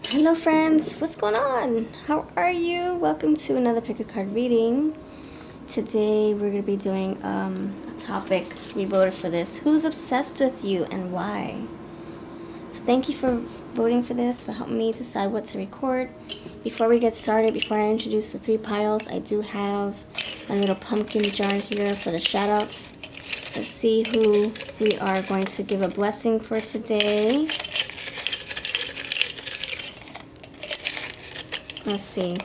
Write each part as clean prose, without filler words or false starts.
Hello friends, what's going on? How are you? Welcome to another pick a card reading. Today we're going to be doing a topic. We voted for this. Who's obsessed with you and why? So thank you for voting for this, for helping me decide what to record. Before we get started, before I introduce the three piles, I do have my little pumpkin jar here for the shout outs. Let's see who we are going to give a blessing for today. Let's see.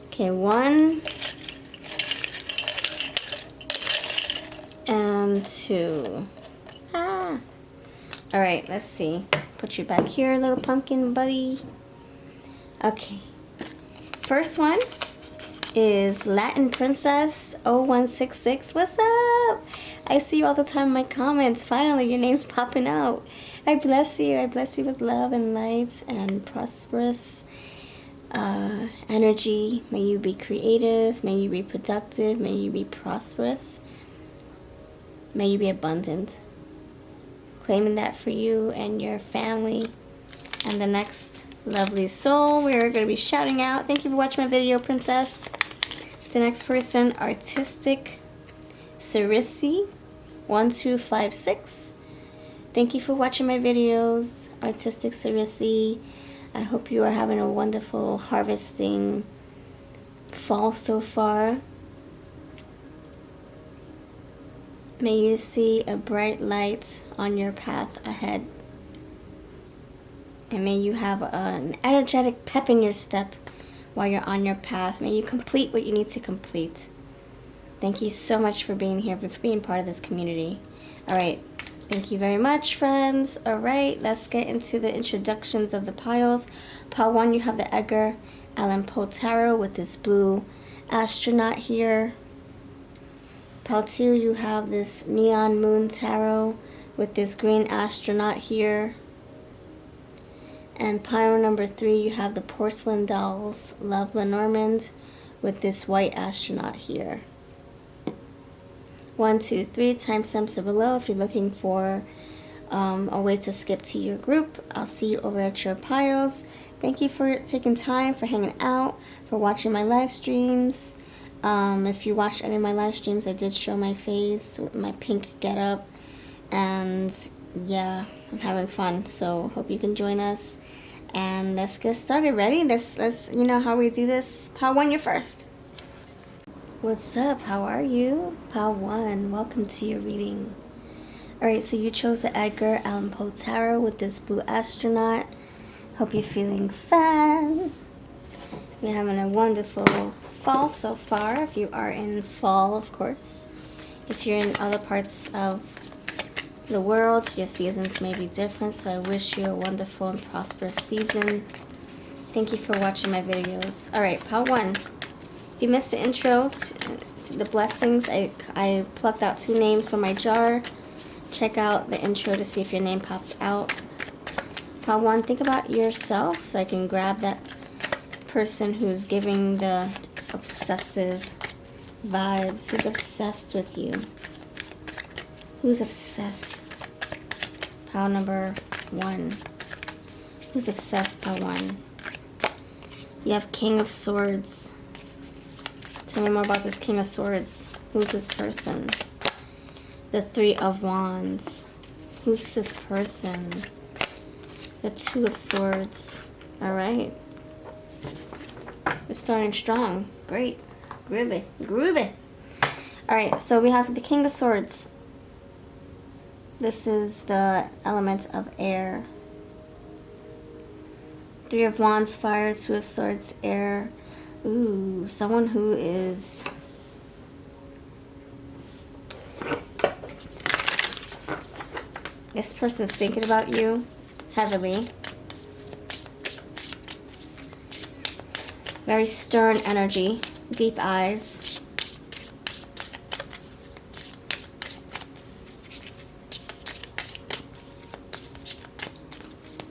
Okay, 1 and 2. Ah. All right, let's see. Put you back here, little pumpkin buddy. Okay. First one is Latin Princess 0166. What's up? I see you all the time in my comments. Finally, your name's popping out. I bless you. I bless you with love and light and prosperous energy. May you be creative. May you be productive. May you be prosperous. May you be abundant. Claiming that for you and your family. And the next lovely soul we're going to be shouting out. Thank you for watching my video, Princess. The next person, Artistic Cerisi 1256. Thank you for watching my videos, Artistic Cerisi. I hope you are having a wonderful harvesting fall so far. May you see a bright light on your path ahead. And may you have an energetic pep in your step while you're on your path. May you complete what you need to complete. Thank you so much for being here, for being part of this community. All right. Thank you very much, friends. All right, let's get into the introductions of the piles. Pile 1, you have the Edgar Allan Poe Tarot with this blue astronaut here. Pile 2, you have this Neon Moon Tarot with this green astronaut here. And pile number 3, you have the Porcelain Dolls Love Lenormand with this white astronaut here. 1, 2, 3 timestamps are below if you're looking for a way to skip to your group. I'll see you over at your piles. Thank you for taking time, for hanging out, for watching my live streams. If you watched any of my live streams, I did show my face with my pink getup, and yeah, I'm having fun. So hope you can join us, and let's get started. Ready? Let's you know how we do this. Pile 1, you're first. What's up? How are you? Pile 1, welcome to your reading. Alright, so you chose the Edgar Allan Poe Tarot with this blue astronaut. Hope you're feeling fun. You're having a wonderful fall so far, if you are in fall, of course. If you're in other parts of the world, your seasons may be different, so I wish you a wonderful and prosperous season. Thank you for watching my videos. Alright, Pile 1. If you missed the intro to the blessings, I plucked out 2 names from my jar. Check out the intro to see if your name popped out. Pile 1, think about yourself so I can grab that person who's giving the obsessive vibes. Who's obsessed with you? Who's obsessed? Pile number 1. Who's obsessed? Pile 1. You have King of Swords. Tell me more about this King of Swords. Who's this person? The 3 of Wands. Who's this person? The 2 of Swords. Alright. We're starting strong. Great. Groovy. Groovy. Alright, so we have the King of Swords. This is the element of air. 3 of Wands, fire. 2 of Swords, air. Ooh, someone who is this person's thinking about you heavily. Very stern energy, deep eyes.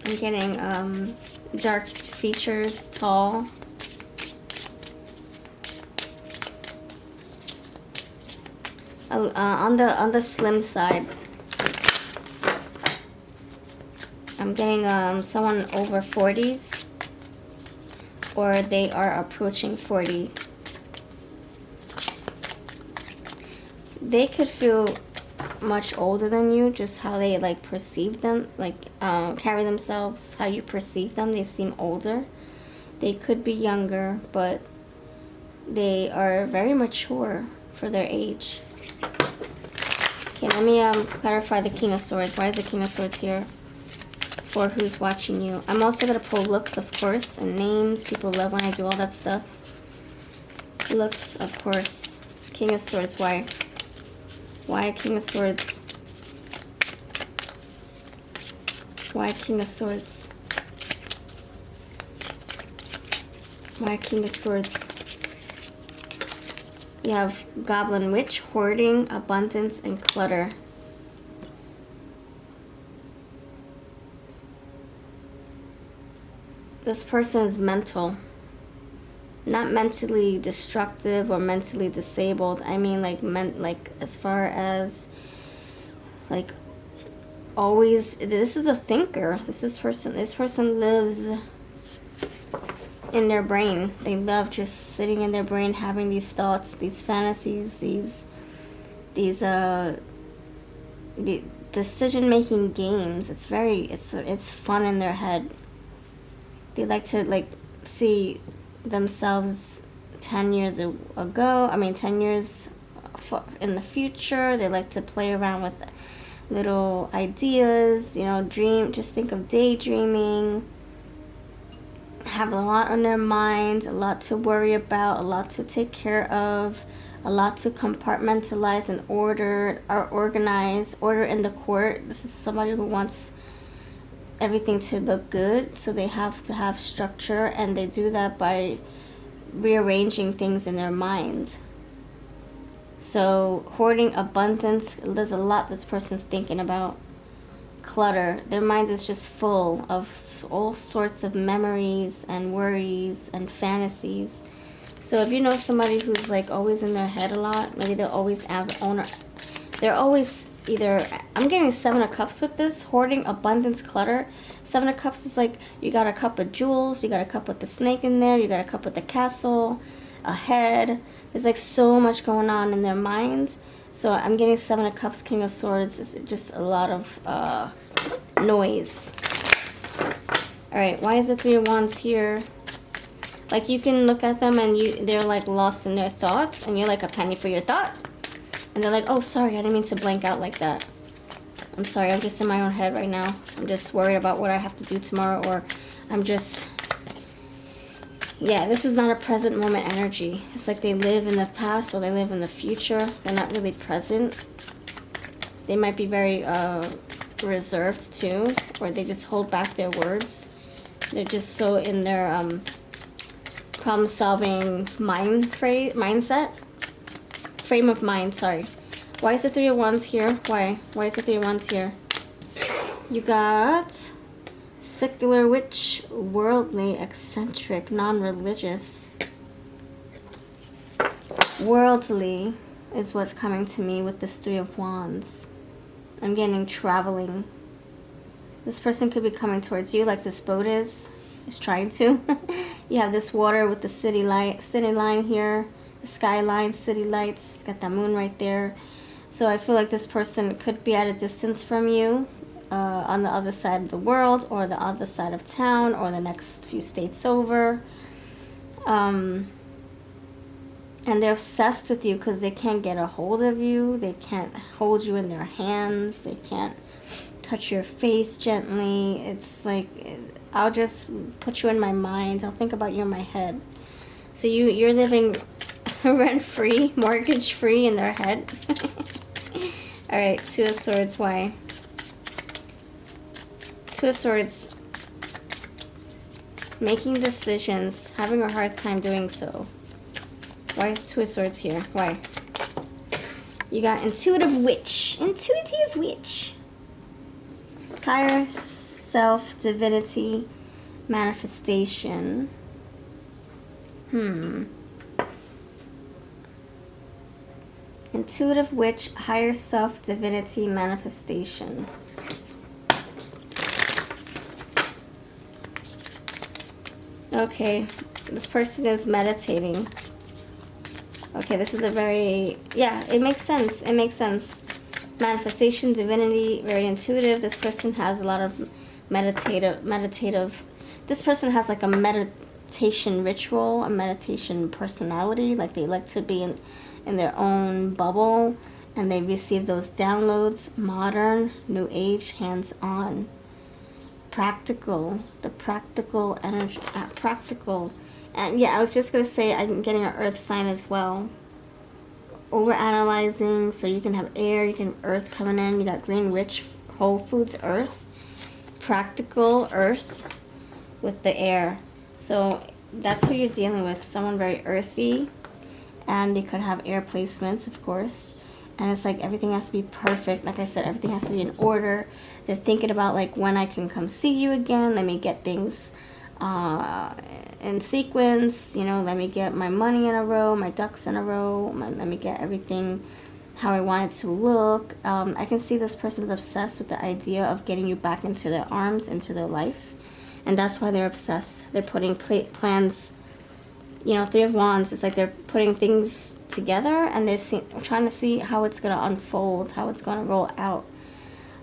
I'm getting dark features, tall. On the slim side. I'm getting someone over 40s. or they are approaching 40. They could feel much older than you, just how they like perceive them, like carry themselves, how you perceive them. They seem older. They could be younger, but they are very mature for their age. Okay, let me clarify the King of Swords. Why is the King of Swords here? For who's watching you. I'm also going to pull looks, of course, and names. People love when I do all that stuff. Looks, of course. King of Swords, why? Why King of Swords? Why King of Swords? Why King of Swords? You have Goblin Witch, hoarding, abundance, and clutter. This person is mental. Not mentally destructive or mentally disabled. I mean like as far as like always, this is a thinker. This person lives in their brain. They love just sitting in their brain, having these thoughts, these fantasies, these the decision-making games. It's very, it's fun in their head. They like to like see themselves 10 years ago. I mean 10 years in the future. They like to play around with little ideas, you know, just think of daydreaming. Have a lot on their minds, a lot to worry about, a lot to take care of, a lot to compartmentalize and order or organize, order in the court. This is somebody who wants everything to look good, so they have to have structure, and they do that by rearranging things in their mind. So hoarding, abundance, there's a lot this person's thinking about. Clutter, their mind is just full of all sorts of memories and worries and fantasies. So if you know somebody who's like always in their head a lot, maybe they'll always have owner, they're always either, I'm getting 7 of Cups with this, hoarding, abundance, clutter. 7 of Cups is like, you got a cup of jewels, you got a cup with the snake in there, you got a cup with the castle, a head. There's like so much going on in their minds. So I'm getting 7 of Cups, King of Swords. It's just a lot of noise. Alright, why is the 3 of Wands here? Like you can look at them and they're like lost in their thoughts, and you're like a penny for your thought. And they're like, oh sorry, I didn't mean to blank out like that. I'm sorry, I'm just in my own head right now. I'm just worried about what I have to do tomorrow, or I'm just... Yeah, this is not a present moment energy. It's like they live in the past or they live in the future. They're not really present. They might be very reserved too, or they just hold back their words. They're just so in their problem-solving mindset. Frame of mind, sorry. Why is the 3 of Wands here? Why? Why is the 3 of Wands here? You got... secular witch, worldly, eccentric, non-religious. Worldly is what's coming to me with this 3 of Wands. I'm getting traveling. This person could be coming towards you like this boat is trying to. You have this water with the city line here, the skyline, city lights, got that moon right there. So I feel like this person could be at a distance from you. On the other side of the world, or the other side of town, or the next few states over. And they're obsessed with you because they can't get a hold of you. They can't hold you in their hands. They can't touch your face gently. It's like, I'll just put you in my mind. I'll think about you in my head. So you're living rent-free, mortgage-free in their head. Alright, 2 of Swords, why? 2 of Swords, making decisions, having a hard time doing so. Why is 2 of Swords here? Why? You got Intuitive Witch. Intuitive Witch. Higher self, divinity, manifestation. Intuitive Witch, higher self, divinity, manifestation. Okay, This person is meditating. Okay, this is a very, yeah, it makes sense. It makes sense. Manifestation, divinity, very intuitive. This person has a lot of meditative. This person has like a meditation ritual, a meditation personality. Like they like to be in their own bubble, and they receive those downloads. Modern, new age, hands-on, practical, the practical energy, practical. And yeah, I was just gonna say I'm getting an earth sign as well. Over analyzing, so you can have air, you can have earth coming in. You got green, rich, whole foods, earth, practical, earth with the air. So that's who you're dealing with. Someone very earthy, and they could have air placements, of course. And it's like everything has to be perfect. Like I said, everything has to be in order. They're thinking about like when I can come see you again. Let me get things in sequence. You know, let me get my money in a row, my ducks in a row. Let me get everything how I want it to look. I can see this person's obsessed with the idea of getting you back into their arms, into their life. And that's why they're obsessed. They're putting plans, you know, Three of Wands. It's like they're putting things together, and they're trying to see how it's going to unfold, how it's going to roll out,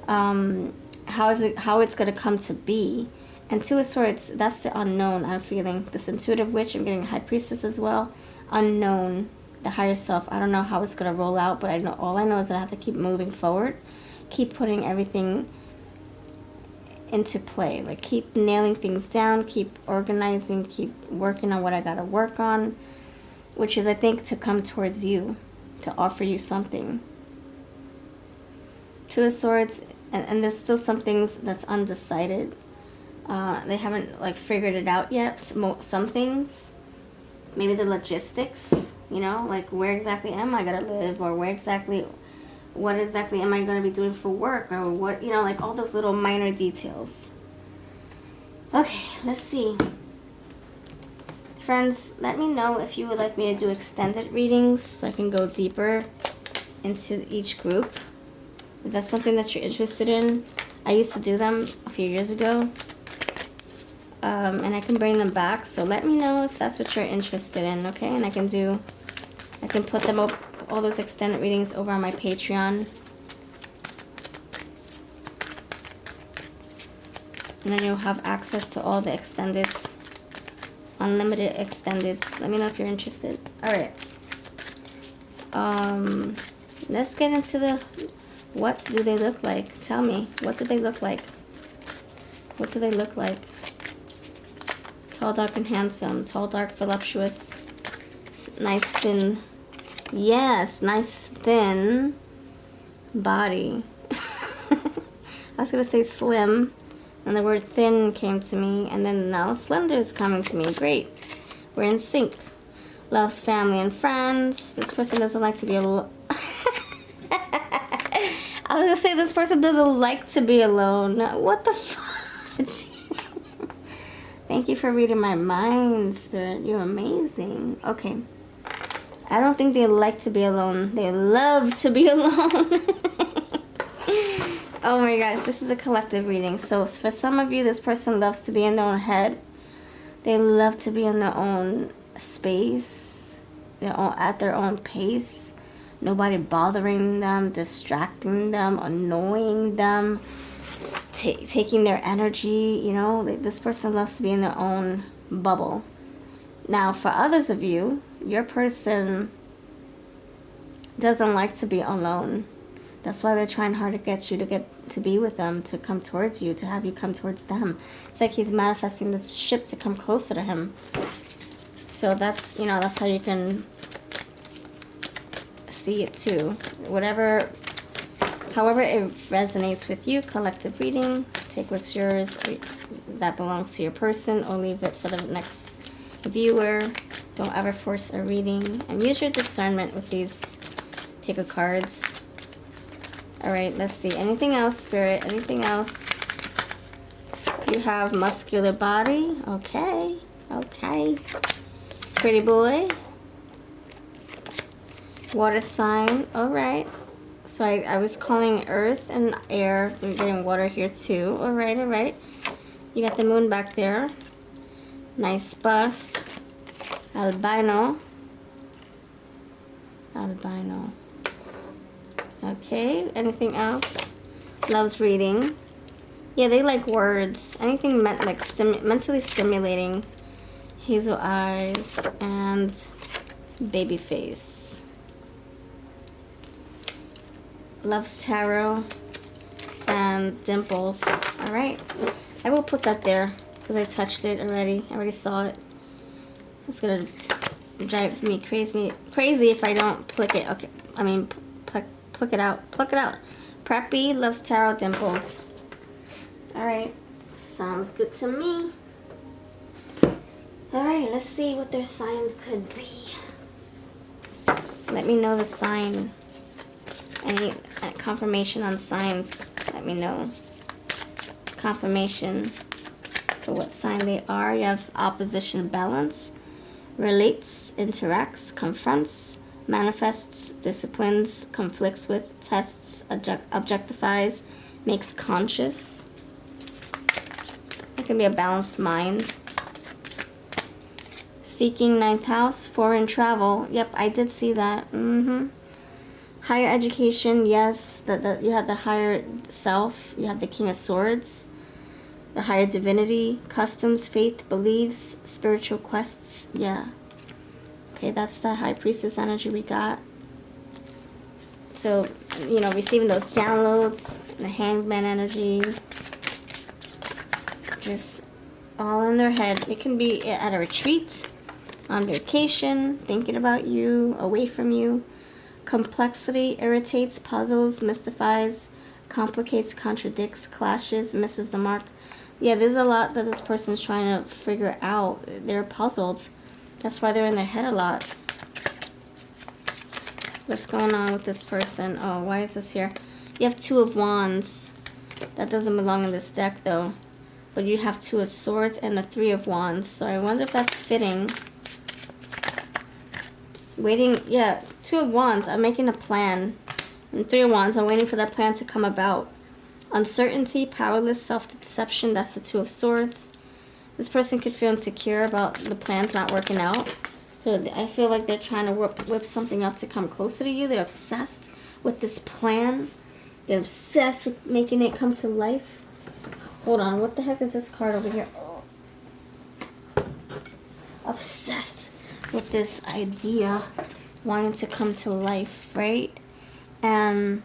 how it's going to come to be. And Two of Swords, that's the unknown I'm feeling. This intuitive witch, I'm getting High Priestess as well. Unknown, the higher self. I don't know how it's going to roll out, but all I know is that I have to keep moving forward, keep putting everything into play, like keep nailing things down, keep organizing, keep working on what I got to work on, which is, I think, to come towards you, to offer you something. Two of Swords, and there's still some things that's undecided. They haven't like figured it out yet. Some things, maybe the logistics, you know, like where exactly am I gonna live, or what exactly am I gonna be doing for work, or what, you know, like all those little minor details. Okay, let's see. Friends, let me know if you would like me to do extended readings so I can go deeper into each group. If that's something that you're interested in, I used to do them a few years ago. And I can bring them back, so let me know if that's what you're interested in, okay? And I can put them up, all those extended readings, over on my Patreon. And then you'll have access to all the extendeds, unlimited extendeds. Let me know if you're interested. Alright. Let's get into the, what do they look like? Tell me, what do they look like? What do they look like? Tall, dark, and handsome. Tall, dark, voluptuous. Nice, thin. Yes, nice, thin body. I was going to say slim, and the word thin came to me, and then now slender is coming to me. Great. We're in sync. Loves family and friends. This person doesn't like to be alone. I was going to say this person doesn't like to be alone. What the fuck? Thank you for reading my mind, Spirit. You're amazing. Okay. I don't think they like to be alone. They love to be alone. Oh my gosh, this is a collective reading. So for some of you, this person loves to be in their own head. They love to be in their own space, at their own pace. Nobody bothering them, distracting them, annoying them, taking their energy. You know, this person loves to be in their own bubble. Now, for others of you, your person doesn't like to be alone. That's why they're trying hard to get you to be with them, to come towards you, to have you come towards them. It's like he's manifesting this ship to come closer to him. So that's, you know, that's how you can see it too. However it resonates with you, collective reading. Take what's yours that belongs to your person, or leave it for the next viewer. Don't ever force a reading, and use your discernment with these pick of cards. All right, let's see. Anything else, Spirit? Anything else? You have muscular body. Okay. Okay. Pretty boy. Water sign. All right. So I was calling earth and air. We're getting water here too. All right, all right. You got the moon back there. Nice bust. Albino. Albino. Okay, anything else? Loves reading. Yeah, they like words. Anything mentally stimulating. Hazel eyes and baby face. Loves tarot and dimples. All right, I will put that there because I touched it already. I already saw it. It's gonna drive me crazy if I don't pluck it. Okay, I mean pluck it out. Pluck it out. Preppy loves tarot, dimples. All right, sounds good to me. All right, let's see what their signs could be. Let me know the sign. Any confirmation on signs, let me know. Confirmation for what sign they are. You have opposition, balance, relates, interacts, confronts, manifests, disciplines, conflicts with, tests, objectifies, makes conscious. It can be a balanced mind. Seeking 9th house, foreign travel. Yep, I did see that. Higher education, yes. You have the higher self. You have the King of Swords. The higher divinity, customs, faith, beliefs, spiritual quests. Yeah. Okay, that's the High Priestess energy we got. So, you know, receiving those downloads, the Hangman energy. Just all in their head. It can be at a retreat, on vacation, thinking about you, away from you. Complexity irritates, puzzles, mystifies, complicates, contradicts, clashes, misses the mark. Yeah, there's a lot that this person's trying to figure out. They're puzzled. That's why they're in their head a lot. What's going on with this person? Oh, why is this here? You have 2 of Wands. That doesn't belong in this deck, though. But you have 2 of Swords and a 3 of Wands. So I wonder if that's fitting. Waiting, yeah, 2 of Wands. I'm making a plan. And 3 of Wands. I'm waiting for that plan to come about. Uncertainty, powerless, self-deception. That's the 2 of Swords. This person could feel insecure about the plans not working out. So I feel like they're trying to whip something up to come closer to you. They're obsessed with this plan. They're obsessed with making it come to life. Hold on, what the heck is this card over here? Oh. Obsessed with this idea, wanting to come to life, right? And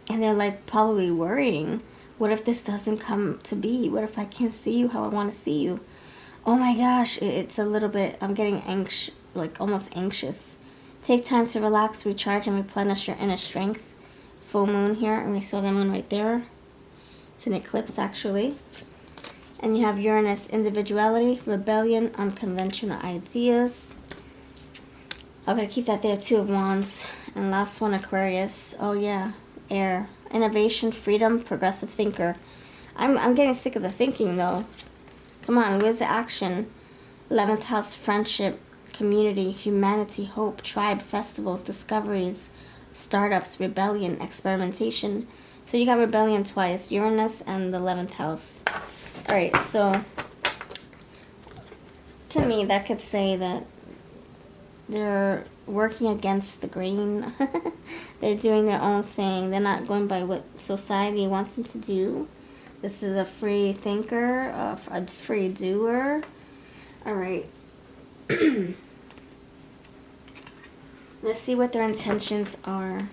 they're like probably worrying, what if this doesn't come to be? What if I can't see you how I want to see you? Oh my gosh, it's a little bit, I'm getting anxious, like almost anxious. Take time to relax, recharge, and replenish your inner strength. Full moon here, and we saw the moon right there. It's an eclipse actually. And you have Uranus, individuality, rebellion, unconventional ideas. I'm going to keep that there, 2 of Wands. And last one, Aquarius. Oh yeah, air. Innovation, freedom, progressive thinker. I'm getting sick of the thinking though. Come on, where's the action? 11th house, friendship, community, humanity, hope, tribe, festivals, discoveries, startups, rebellion, experimentation. So you got rebellion twice, Uranus and the 11th house. Alright, so to me that could say that they're working against the grain. They're doing their own thing. They're not going by what society wants them to do. This is a free thinker, a free doer. Alright. Let's see what their intentions are.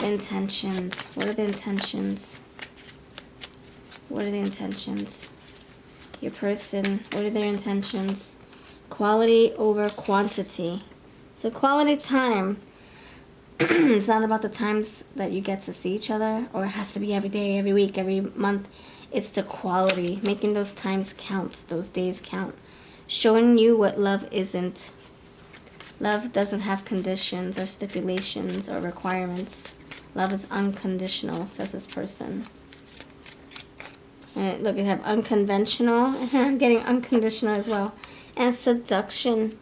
Intentions. What are the intentions? What are the intentions? Your person, what are their intentions? Quality over quantity. So quality time. It's not about the times that you get to see each other, or it has to be every day, every week, every month. It's the quality. Making those times count, those days count. Showing you what love isn't. Love doesn't have conditions or stipulations or requirements. Love is unconditional, says this person. And look, I have unconventional. I'm getting unconditional as well. And seduction.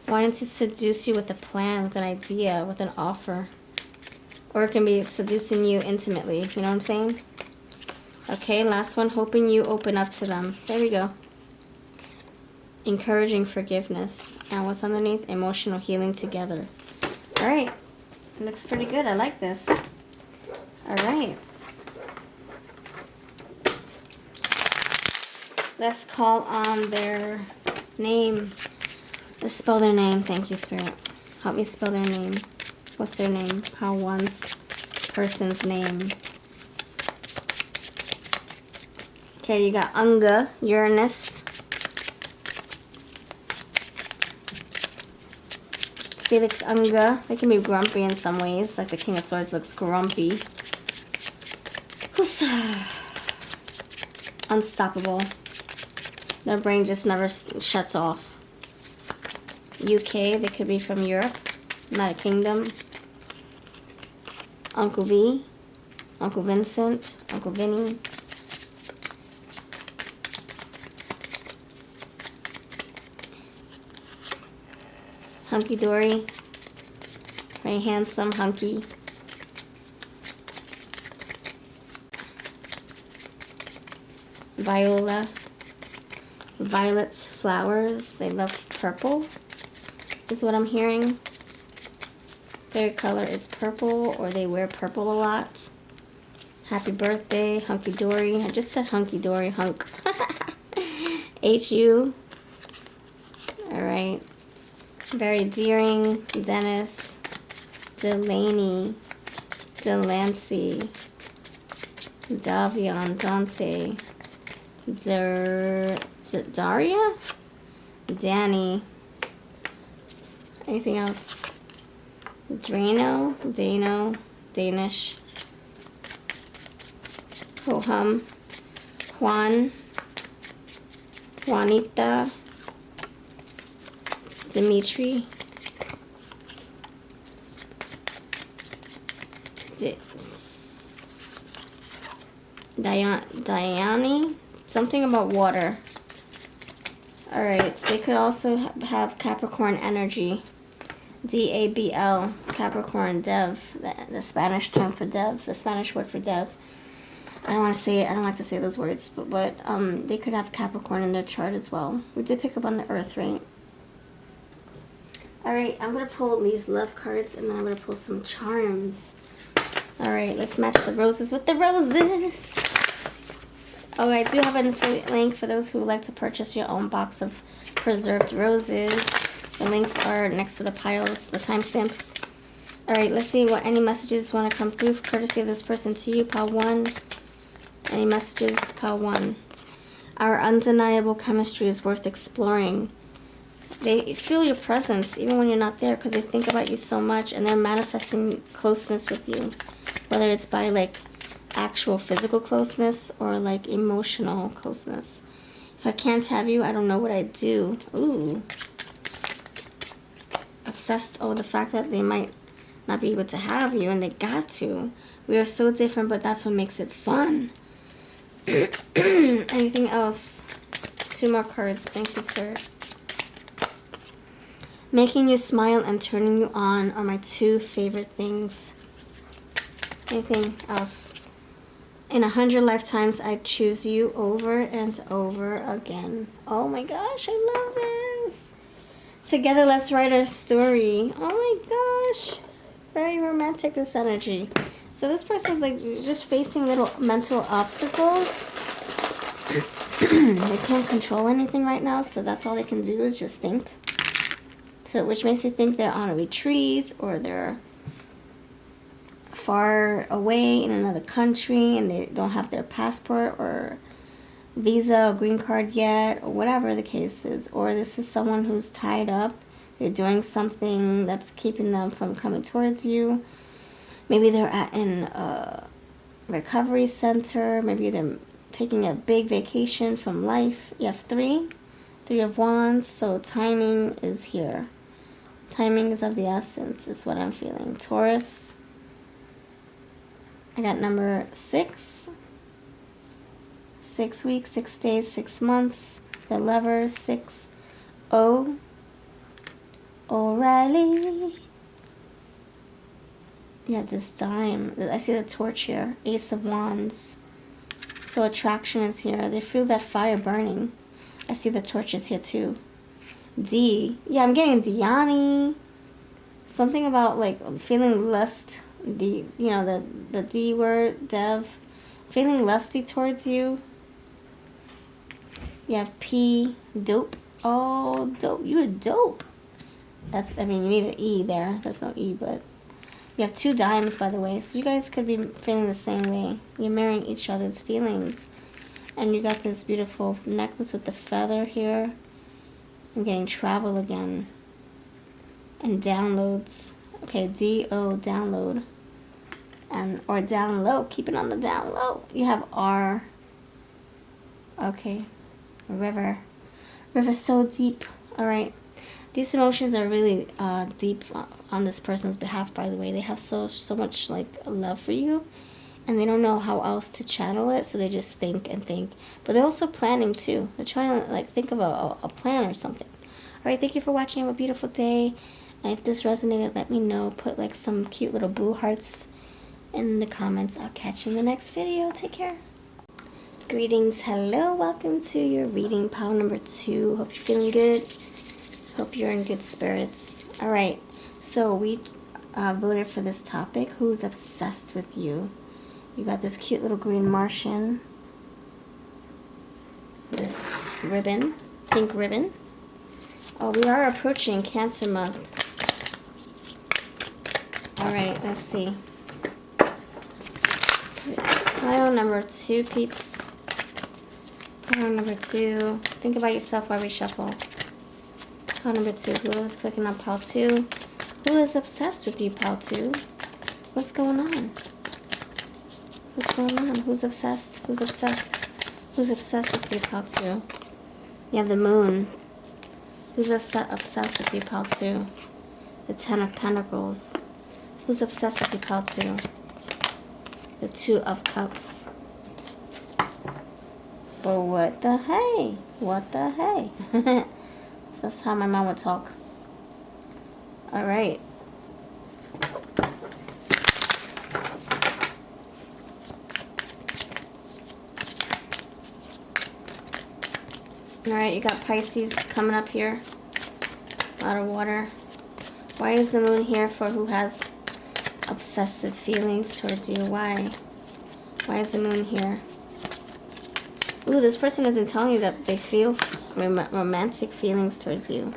Wanting to seduce you with a plan, with an idea, with an offer. Or it can be seducing you intimately. You know what I'm saying? Okay, last one. Hoping you open up to them. There we go. Encouraging forgiveness. And what's underneath? Emotional healing together. Alright. Looks pretty good. I like this. Alright. Let's call on their name. Let's spell their name. Thank you, Spirit. Help me spell their name. What's their name? How one's person's name. Okay, you got Unne, Uranus. Felix Unne. They can be grumpy in some ways. Like the King of Swords looks grumpy. Unstoppable. Their brain just never shuts off. UK. They could be from Europe. United Kingdom. Uncle V. Uncle Vincent. Uncle Vinny. Hunky Dory. Very handsome, hunky. Viola. Violets, flowers. They love purple, is what I'm hearing. Their color is purple, or they wear purple a lot. Happy birthday, Hunky Dory. I just said Hunky Dory, hunk. HU. Alright. Very Deering, Dennis, Delaney, Delancey, Davion, Dante, Daria, Danny. Anything else? Drano, Dano, Danish, Hohum, Juan, Juanita, Dimitri, Diane, something about water. Alright, they could also have Capricorn energy. DABL, Capricorn, Dev, the Spanish term for Dev, the Spanish word for Dev. I don't want to say it, I don't like to say those words, but they could have Capricorn in their chart as well. We did pick up on the Earth, right? Alright, I'm going to pull these love cards, and then I'm going to pull some charms. Alright, let's match the roses with the roses. Oh, I do have an affiliate link for those who would like to purchase your own box of preserved roses. The links are next to the piles, the timestamps. Alright, let's see what any messages want to come through courtesy of this person to you. Pile 1. Any messages? Pile 1. Our undeniable chemistry is worth exploring. They feel your presence even when you're not there because they think about you so much, and they're manifesting closeness with you. Whether it's by like actual physical closeness or like emotional closeness. If I can't have you, I don't know what I'd do. Ooh. Obsessed over the fact that they might not be able to have you, and they got to. We are so different, but that's what makes it fun. Anything else? 2 more cards. Thank you, Spirit. Making you smile and turning you on are my 2 favorite things. Anything else? In 100 lifetimes, I'd choose you over and over again. Oh my gosh, I love this. Together, let's write a story. Oh my gosh. Very romantic, this energy. So this person's like just facing little mental obstacles. They can't control anything right now, so that's all they can do is just think. So, which makes me think they're on a retreat, or they're far away in another country and they don't have their passport or visa or green card yet, or whatever the case is. Or this is someone who's tied up. They're doing something that's keeping them from coming towards you. Maybe they're in a recovery center. Maybe they're taking a big vacation from life. You have 3 of Wands, so timing is here. Timing is of the essence, is what I'm feeling. Taurus. I got number 6. 6 weeks, 6 days, 6 months. The Lovers, 6. O. O'Reilly. You have this dime. I see the torch here. Ace of Wands. So attraction is here. They feel that fire burning. I see the torches here too. D. Yeah, I'm getting Diani. Something about like feeling lust. D. You know, the D word, Dev. Feeling lusty towards you. You have P. Dope. Oh, dope. You're dope. That's, I mean, you need an E there. There's no E, but you have 2 dimes, by the way. So you guys could be feeling the same way. You're mirroring each other's feelings. And you got this beautiful necklace with the feather here. I'm getting travel again. And downloads. Okay, D-O, download. And, or down low. Keep it on the down low. You have R. Okay. River. River so deep. Alright. These emotions are really deep on this person's behalf, by the way. They have so much like love for you, and they don't know how else to channel it, so they just think and think. But they're also planning too. They're trying to like think of a plan or something. Alright, thank you for watching. Have a beautiful day. And if this resonated, let me know. Put like some cute little boo hearts in the comments. I'll catch you in the next video. Take care. Greetings. Hello. Welcome to your reading, pile number 2. Hope you're feeling good. Hope you're in good spirits. Alright, so we voted for this topic. Who's obsessed with you? You got this cute little green Martian. This ribbon, pink ribbon. Oh, we are approaching Cancer month. Alright, let's see. Pile number 2, peeps. Pile number 2. Think about yourself while we shuffle. Pile number 2. Who is clicking on pile 2? Who is obsessed with you, pile 2? What's going on? What's going on? Who's obsessed? Who's obsessed? Who's obsessed with you, pile 2? You have the moon. Who's obsessed with you, pile 2? The 10 of Pentacles. Who's obsessed with you, pile 2? The 2 of Cups. But what the hey? What the hey? That's how my mom would talk. Alright. Alright, you got Pisces coming up here. A lot of water. Why is the moon here for who has obsessive feelings towards you? Why? Why is the moon here? Ooh, this person isn't telling you that they feel romantic feelings towards you.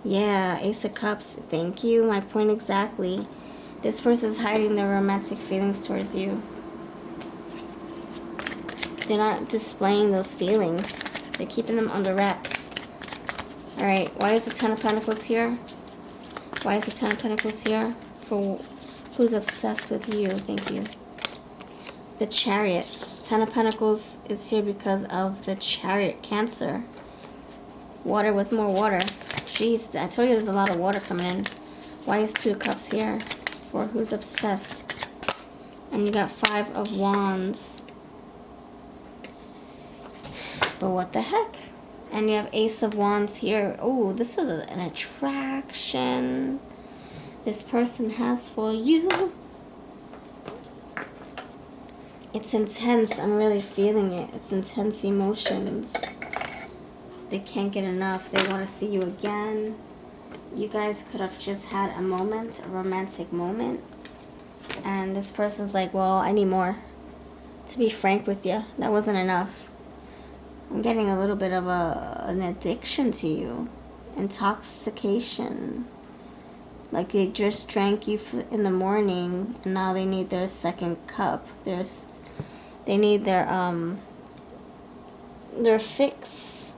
Yeah, Ace of Cups. Thank you. My point exactly. This person is hiding their romantic feelings towards you. They're not displaying those feelings. They're keeping them under wraps. Alright, why is the 10 of Pentacles here? Why is the 10 of Pentacles here? For who's obsessed with you? Thank you. The Chariot. 10 of Pentacles is here because of the Chariot, Cancer. Water with more water. Jeez, I told you there's a lot of water coming in. Why is 2 of Cups here? For who's obsessed. And you got 5 of Wands. But what the heck? And you have Ace of Wands here. Oh, this is an attraction this person has for you. It's intense. I'm really feeling it. It's intense emotions. They can't get enough. They want to see you again. You guys could have just had a moment, a romantic moment. And this person's like, well, I need more. To be frank with you, that wasn't enough. I'm getting a little bit of an addiction to you. Intoxication. Like they just drank you in the morning and now they need their second cup. They need their fix.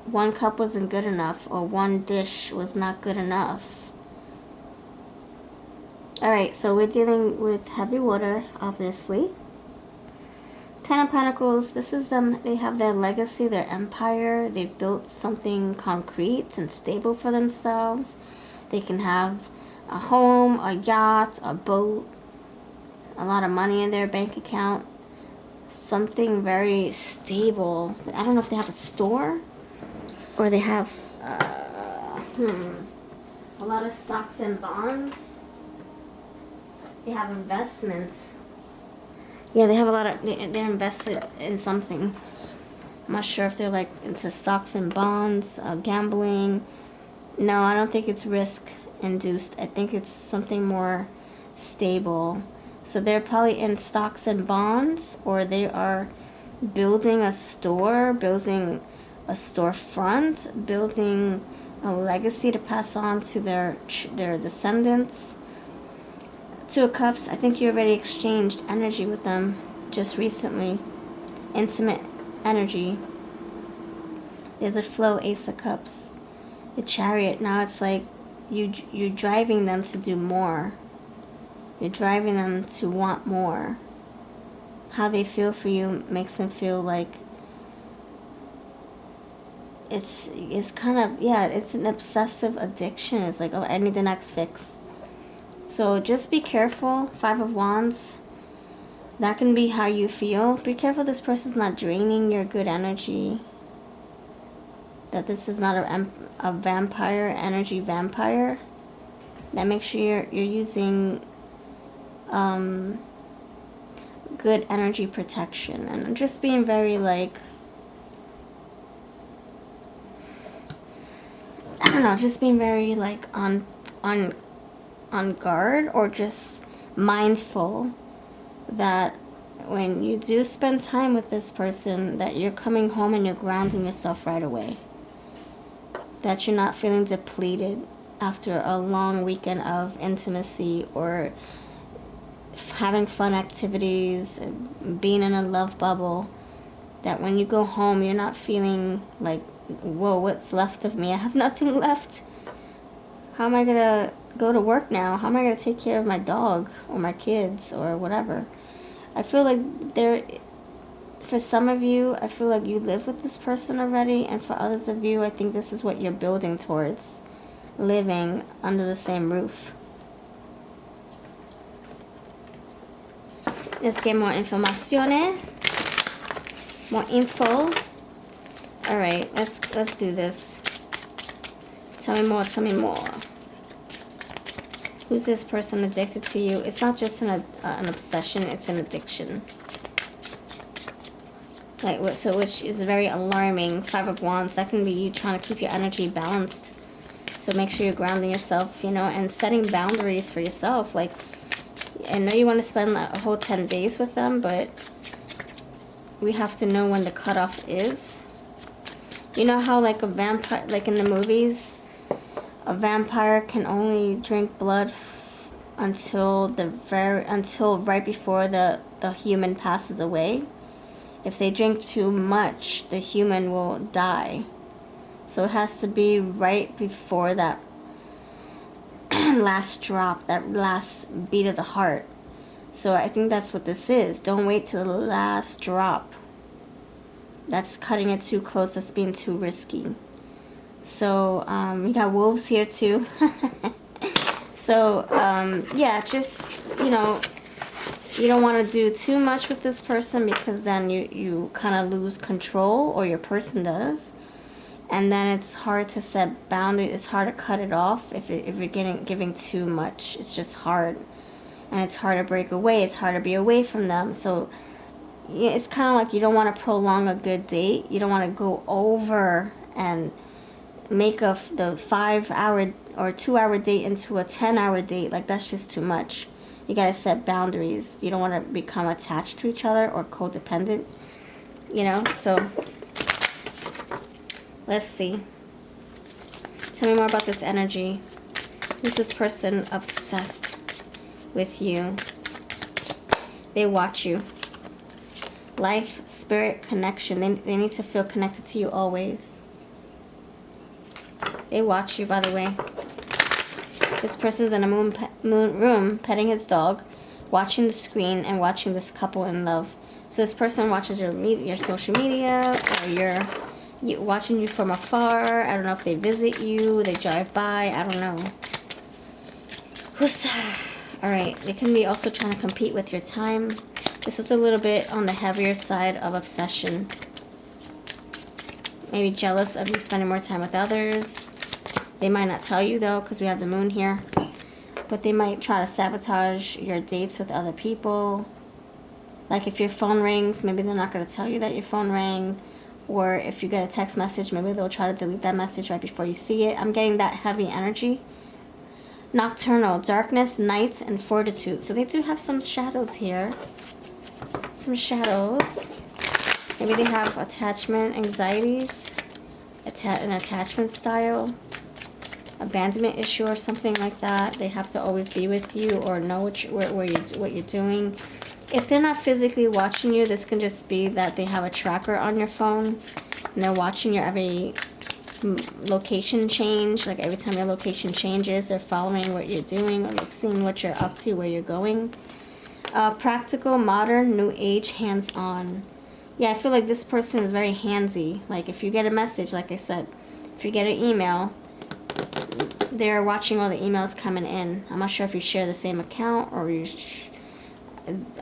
One cup wasn't good enough, or one dish was not good enough. Alright, so we're dealing with heavy water, obviously. 10 of Pentacles, this is them. They have their legacy, their empire. They've built something concrete and stable for themselves. They can have a home, a yacht, a boat, a lot of money in their bank account. Something very stable. I don't know if they have a store or they have, A lot of stocks and bonds. They have investments. Yeah, they have a lot of, they're invested in something. I'm not sure if they're like into stocks and bonds, gambling. No, I don't think it's risk induced. I think it's something more stable. So they're probably in stocks and bonds, or they are building a store, building a storefront, building a legacy to pass on to their descendants. Two of Cups, I think you already exchanged energy with them just recently. Intimate energy. There's a flow, Ace of Cups. The Chariot, now it's like you're driving them to do more. You're driving them to want more. How they feel for you makes them feel like it's kind of, yeah, it's an obsessive addiction. It's like, oh, I need the next fix. So just be careful. Five of Wands. That can be how you feel. Be careful this person's not draining your good energy. That this is not a vampire, energy vampire. That make sure you're using good energy protection. And just being very like, I don't know, just being very like on guard, or just mindful that when you do spend time with this person, that you're coming home and you're grounding yourself right away. That you're not feeling depleted after a long weekend of intimacy or having fun activities, being in a love bubble. That when you go home, you're not feeling like, whoa, what's left of me? I have nothing left. How am I going to go to work now? How am I going to take care of my dog or my kids or whatever? I feel like for some of you, I feel like you live with this person already. And for others of you, I think this is what you're building towards. Living under the same roof. Let's get more information. More info. Alright, let's do this. Tell me more, tell me more. Who's this person addicted to you? It's not just an obsession, it's an addiction. Like, so which is very alarming. Five of Wands, that can be you trying to keep your energy balanced. So make sure you're grounding yourself, you know, and setting boundaries for yourself. Like, I know you want to spend a whole 10 days with them, but we have to know when the cutoff is. You know how like a vampire, like in the movies, a vampire can only drink blood until right before the human passes away. If they drink too much, the human will die. So it has to be right before that last drop, that last beat of the heart. So I think that's what this is. Don't wait till the last drop. That's cutting it too close. That's being too risky. So we got wolves here too. So yeah, just, you know, you don't want to do too much with this person, because then you kind of lose control, or your person does. And then it's hard to set boundaries. It's hard to cut it off if you're giving too much. It's just hard. And it's hard to break away. It's hard to be away from them. So yeah, it's kind of like you don't want to prolong a good date. You don't want to go over and make the 5-hour or 2-hour date into a 10-hour date. Like, that's just too much. You got to set boundaries. You don't want to become attached to each other or codependent. You know, so let's see. Tell me more about this energy. Who's this person obsessed with you? They watch you. Life, spirit, connection. They need to feel connected to you always. They watch you, by the way. This person's in a moon room petting his dog, watching the screen, and watching this couple in love. So this person watches your social media, or watching you from afar. I don't know if they visit you, they drive by, I don't know. Alright, they can be also trying to compete with your time. This is a little bit on the heavier side of obsession. Maybe jealous of you spending more time with others. They might not tell you though, because we have the moon here. But they might try to sabotage your dates with other people. Like if your phone rings, maybe they're not going to tell you that your phone rang. Or if you get a text message, maybe they'll try to delete that message right before you see it. I'm getting that heavy energy. Nocturnal, darkness, night, and fortitude. So they do have some shadows here. Some shadows. Maybe they have attachment anxieties. An attachment style. Abandonment issue or something like that. They have to always be with you or know what you're doing. If they're not physically watching you, this can just be that they have a tracker on your phone and they're watching your every location change. Like every time your location changes, they're following what you're doing or like seeing what you're up to, where you're going. Practical, modern, new age, hands-on. Yeah, I feel like this person is very handsy. Like if you get a message, like I said, if you get an email, they're watching all the emails coming in. I'm not sure if you share the same account or you...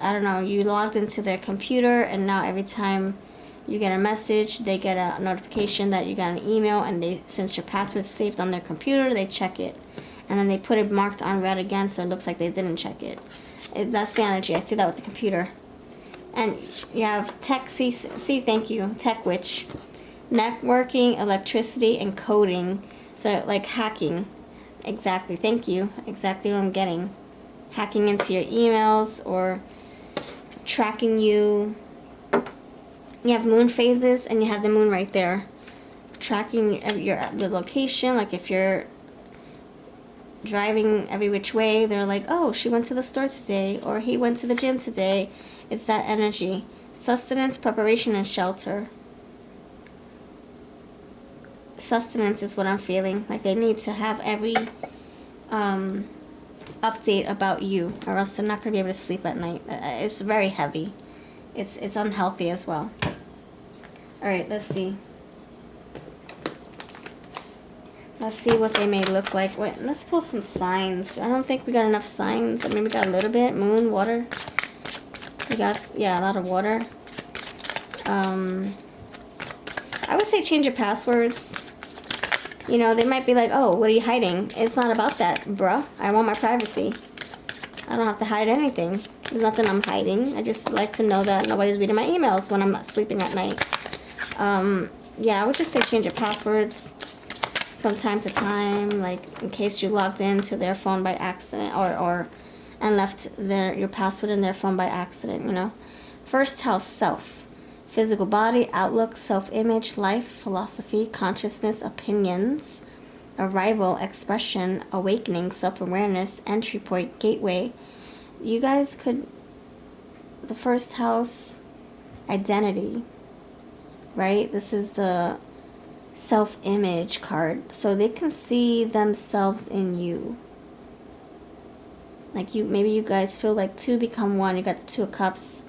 I don't know, you logged into their computer and now every time you get a message, they get a notification that you got an email, and since your password's saved on their computer, they check it. And then they put it marked on red again, so it looks like they didn't check it. That's the energy. I see that with the computer. And you have tech, thank you, tech witch. Networking, electricity, and coding. So like hacking. Exactly, thank you. Exactly what I'm getting. Hacking into your emails or tracking you. You have moon phases and you have the moon right there. Tracking the location. Like if you're driving every which way, they're like, oh, she went to the store today or he went to the gym today. It's that energy. Sustenance, preparation, and shelter. Sustenance is what I'm feeling. Like they need to have every update about you, or else they're not going to be able to sleep at night. It's very heavy. It's unhealthy as well. Alright, let's see. Let's see what they may look like. Wait, let's pull some signs. I don't think we got enough signs. I mean, we got a little bit. Moon, water. We got, yeah, a lot of water. I would say change your passwords. You know, they might be like, oh, what are you hiding? It's not about that, bruh. I want my privacy. I don't have to hide anything. There's nothing I'm hiding. I just like to know that nobody's reading my emails when I'm not sleeping at night. Yeah, I would just say change your passwords from time to time, like in case you logged into their phone by accident and left your password in their phone by accident, you know. First house, self. Physical body, outlook, self-image, life, philosophy, consciousness, opinions, arrival, expression, awakening, self-awareness, entry point, gateway. You guys could, the first house, identity, right? This is the self-image card. So they can see themselves in you. Like maybe you guys feel like two become one. You got the Two of Cups.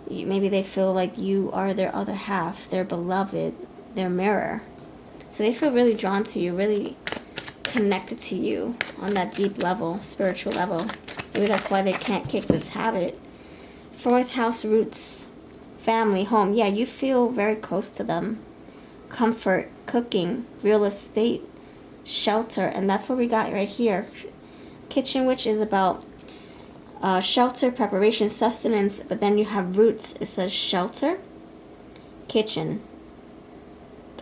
Maybe they feel like you are their other half, their beloved, their mirror. So they feel really drawn to you, really connected to you on that deep level, spiritual level. Maybe that's why they can't kick this habit. Fourth house, roots, family, home. Yeah, you feel very close to them. Comfort, cooking, real estate, shelter. And that's what we got right here. Kitchen witch is about shelter, preparation, sustenance, but then you have roots. It says shelter, kitchen.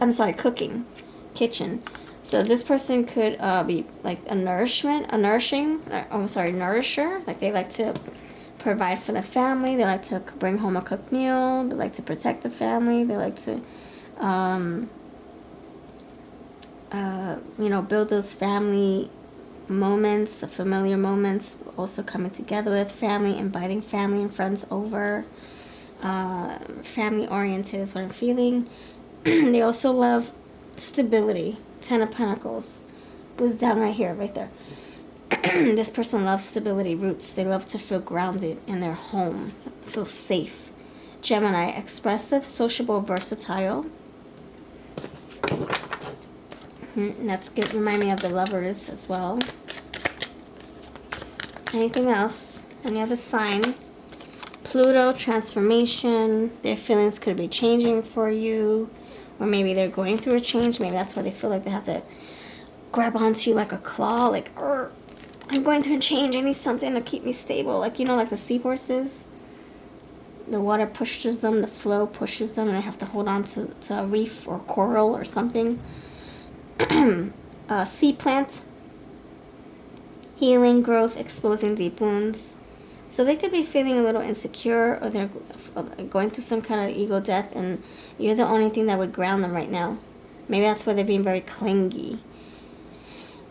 I'm sorry, cooking, kitchen. So this person could be like a nourisher. Like they like to provide for the family. They like to bring home a cooked meal. They like to protect the family. They like to, you know, build those family moments, the familiar moments, also coming together with family, inviting family and friends over. Family oriented is what I'm feeling. They also love stability. Ten of Pentacles was down right here, right there. This person loves stability, roots. They love to feel grounded in their home, feel safe. Gemini, expressive, sociable, versatile. That's good. Remind me of the Lovers as well. Anything else? Any other sign? Pluto, transformation. Their feelings could be changing for you. Or maybe they're going through a change. Maybe that's why they feel like they have to grab onto you like a claw, like, I'm going through a change. I need something to keep me stable. Like, you know, like the seahorses. The water pushes them, the flow pushes them, and they have to hold on to a reef or coral or something. Sea plant. Healing, growth, exposing deep wounds. So they could be feeling a little insecure, or they're going through some kind of ego death, and you're the only thing that would ground them right now. Maybe that's why they're being very clingy.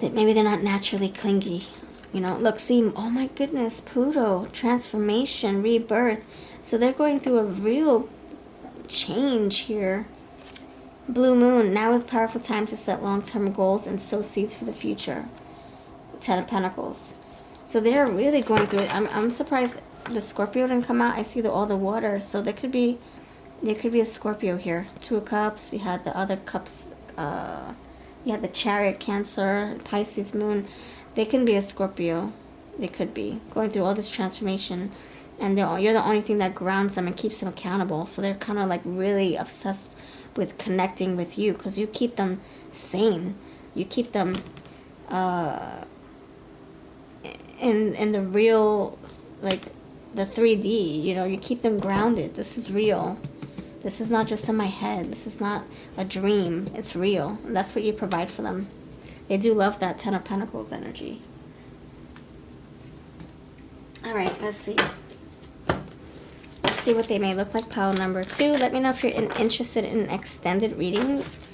That maybe they're not naturally clingy. You know, look, see, oh my goodness, Pluto, transformation, rebirth. So they're going through a real change here. Blue moon, now is a powerful time to set long-term goals and sow seeds for the future. Ten of Pentacles. So they're really going through it. I'm surprised the Scorpio didn't come out. I see all the water. So there could be a Scorpio here. Two of Cups. You had the other cups. You had the Chariot, Cancer, Pisces moon. They can be a Scorpio. They could be going through all this transformation. And you're the only thing that grounds them and keeps them accountable. So they're kind of like really obsessed with connecting with you, because you keep them sane. You keep them in the real, like the 3D, you know, you keep them grounded. This is real. This is not just in my head. This is not a dream. It's real. And that's what you provide for them. They do love that Ten of Pentacles energy. All right, let's see. Let's see what they may look like. Pile number 2. Let me know if you're interested in extended readings.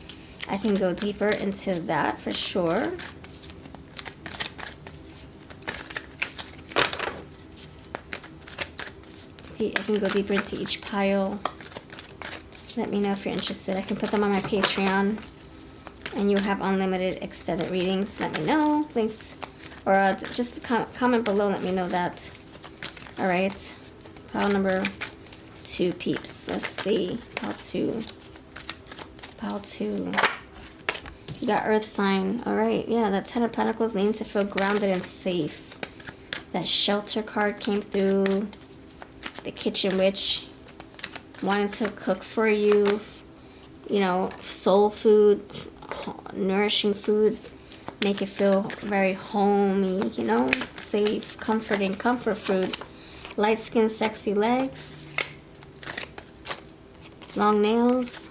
I can go deeper into that for sure. See, I can go deeper into each pile. Let me know if you're interested. I can put them on my Patreon. And you have unlimited extended readings. Let me know. Links. Or just comment below. Let me know that. Alright. Pile number 2, peeps. Let's see. Pile 2. Pile 2. You got Earth sign. Alright. Yeah, that Ten of Pentacles needs to feel grounded and safe. That shelter card came through. The kitchen witch. Wanting to cook for you. You know, soul food. Nourishing food. Make it feel very homey, you know, safe, comforting, comfort food. Light skin, sexy legs. Long nails.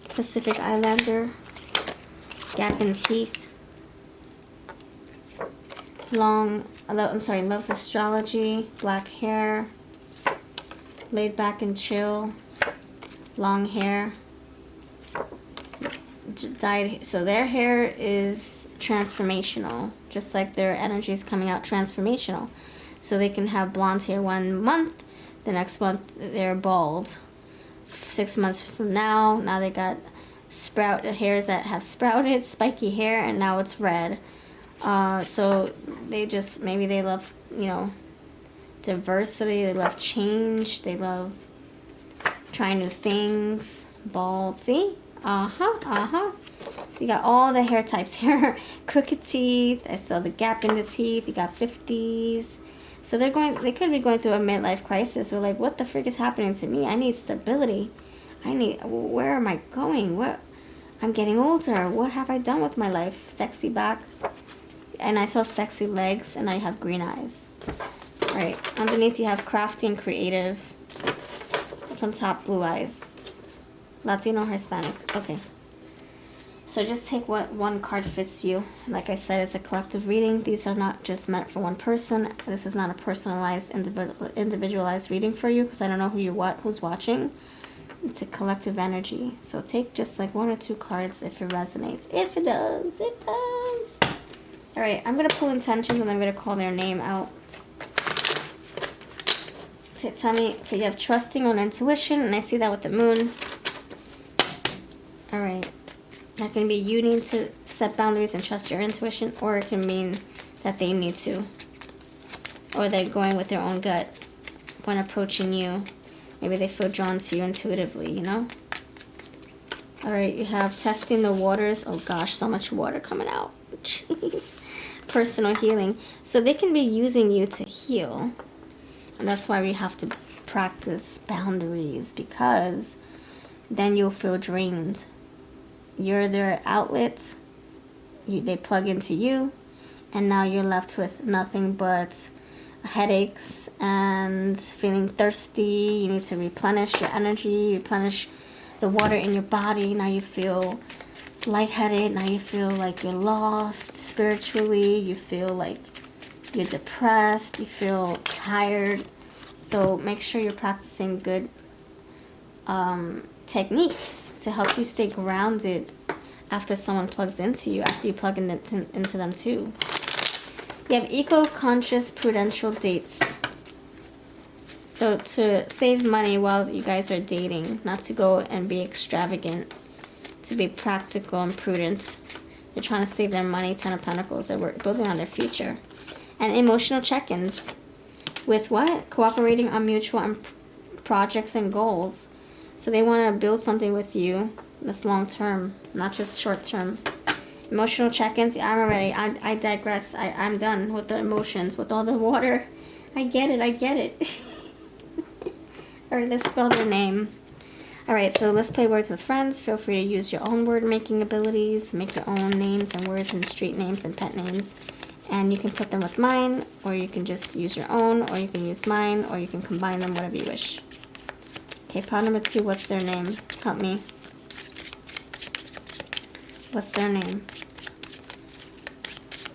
Pacific Islander. Gap in teeth. Loves astrology. Black hair. Laid back and chill. Long hair. Dyed, so their hair is transformational, just like their energy is coming out transformational. So they can have blonde hair 1 month, the next month they're bald. 6 months from now they got hairs that have sprouted, spiky hair, and now it's red. So they just, maybe they love, you know, diversity, they love change, they love trying new things. Bald, see? So you got all the hair types here. Crooked teeth. I saw the gap in the teeth. You got 50s. So they could be going through a midlife crisis. We're like, what the frick is happening to me? I need stability. Where am I going? I'm getting older. What have I done with my life? Sexy back. And I saw sexy legs, and I have green eyes. All right. Underneath you have crafty and creative. That's on top, blue eyes. Latino, Hispanic. Okay. So just take what one card fits you. Like I said, it's a collective reading. These are not just meant for one person. This is not a personalized, individualized reading for you, because I don't know who's watching. It's a collective energy. So take just like 1 or 2 cards if it resonates. If it does, it does. All right, I'm going to pull intentions, and I'm going to call their name out. Tell me, okay, you have trusting on intuition, and I see that with the moon. All right. That can be you need to set boundaries and trust your intuition, or it can mean that they need to. Or they're going with their own gut when approaching you. Maybe they feel drawn to you intuitively, you know? All right, you have testing the waters. Oh gosh, so much water coming out. Jeez. Personal healing. So they can be using you to heal. And that's why we have to practice boundaries, because then you'll feel drained. You're their outlet, they plug into you, and now you're left with nothing but headaches and feeling thirsty. You need to replenish your energy, replenish the water in your body. Now you feel lightheaded. Now you feel like you're lost spiritually. You feel like you're depressed. You feel tired. So make sure you're practicing good techniques to help you stay grounded after someone plugs into you, after you plug into them too. You have eco-conscious prudential dates. So to save money while you guys are dating, not to go and be extravagant, to be practical and prudent. They're trying to save their money. 10 of Pentacles. They're building on their future. And emotional check-ins. With what? Cooperating on mutual projects and goals. So they want to build something with you that's long-term, not just short-term. Emotional check-ins. I'm already. I digress. I'm done with the emotions, with all the water. I get it. I get it. All right, let's spell their name. All right, so let's play words with friends. Feel free to use your own word-making abilities. Make your own names and words and street names and pet names. And you can put them with mine, or you can just use your own, or you can use mine, or you can combine them, whatever you wish. Okay, pile number 2, what's their name? Help me. What's their name?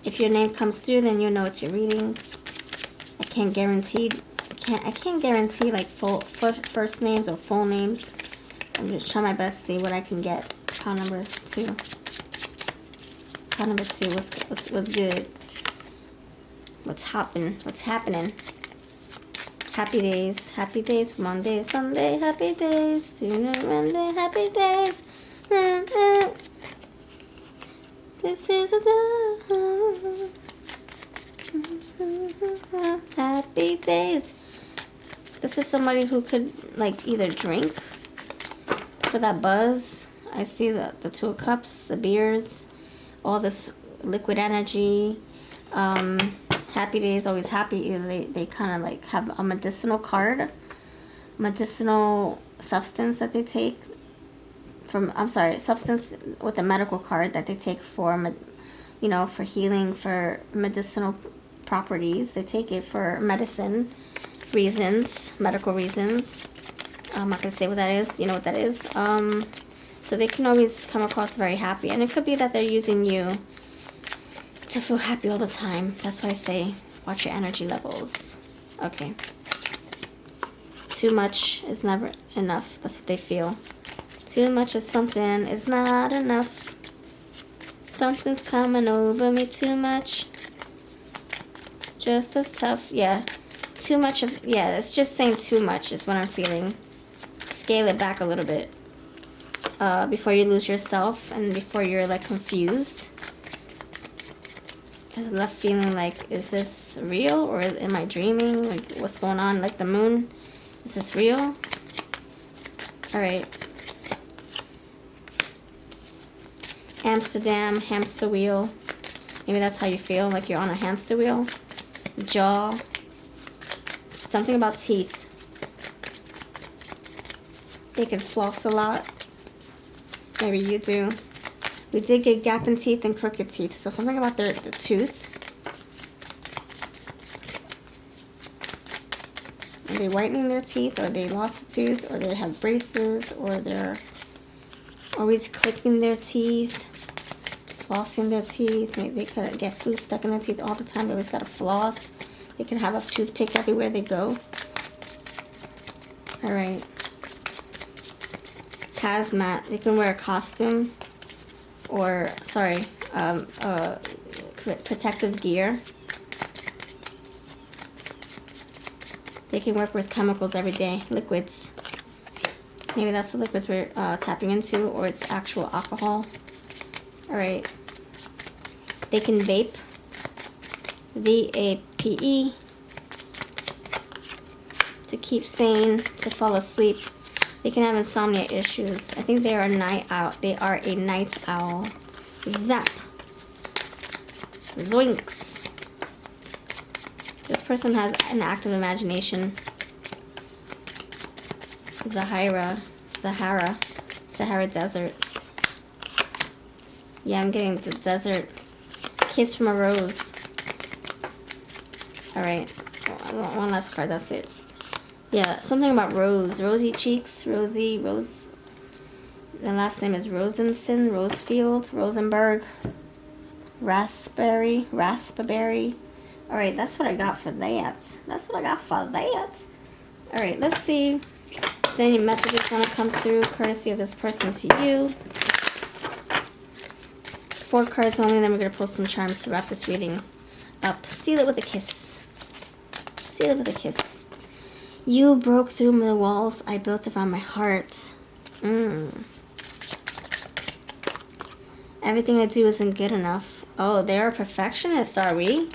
If your name comes through, then you'll know it's your reading. I can't guarantee like full first names or full names. So I'm just trying my best to see what I can get. Pile number 2. Pile number 2. What's good? What's happening? What's happening? Happy days. Happy days. Monday, Sunday. Happy days. Tuesday, Monday. Happy days. This is a dawn. Happy days. This is somebody who could like either drink for that buzz. I see the 2 of Cups, the beers, all this liquid energy. Happy days, always happy. Either they kind of like have a medicinal card, medicinal substance that they take from, substance with a medical card that they take for, for healing, for medicinal properties. They take it for medicine reasons, medical reasons. I'm not going to say what that is. You know what that is. So they can always come across very happy. And it could be that they're using you to feel happy all the time. That's why I say watch your energy levels. Okay. Too much is never enough. That's what they feel. Too much of something is not enough. Something's coming over me too much. Just as tough. Yeah. Too much of, yeah, it's just saying too much is what I'm feeling. Scale it back a little bit. Before you lose yourself and before you're like confused. I'm left feeling like, is this real or am I dreaming? Like, what's going on? Like the moon. Is this real? Alright. Amsterdam, hamster wheel. Maybe that's how you feel, like you're on a hamster wheel. Jaw. Something about teeth. They can floss a lot. Maybe you do. We did get gapping teeth and crooked teeth, so something about their tooth. Are they whitening their teeth, or they lost a tooth, or they have braces, or they're always clicking their teeth, flossing their teeth. Maybe they could get food stuck in their teeth all the time. They always gotta floss. They can have a toothpick everywhere they go. All right. Hazmat. They can wear a costume, or protective gear. They can work with chemicals every day, liquids. Maybe that's the liquids we're tapping into, or it's actual alcohol. All right. They can vape. V-A-P-E. To keep sane, to fall asleep. They can have insomnia issues. I think they are a night owl. They are a night owl. Zap. Zoinks. This person has an active imagination. Sahara Desert. Yeah, I'm getting the desert. Kiss from a rose. Alright. One last card, that's it. Yeah, something about rose. Rosy cheeks, rosy, rose. The last name is Rosenson, Rosefield, Rosenberg. Raspberry. Alright, that's what I got for that. Alright, let's see if any messages want to come through courtesy of this person to you. 4 cards only, and then we're going to pull some charms to wrap this reading up. Seal it with a kiss. Seal it with a kiss. You broke through the walls I built around my heart. Everything I do isn't good enough. Oh, they're a perfectionist, are we?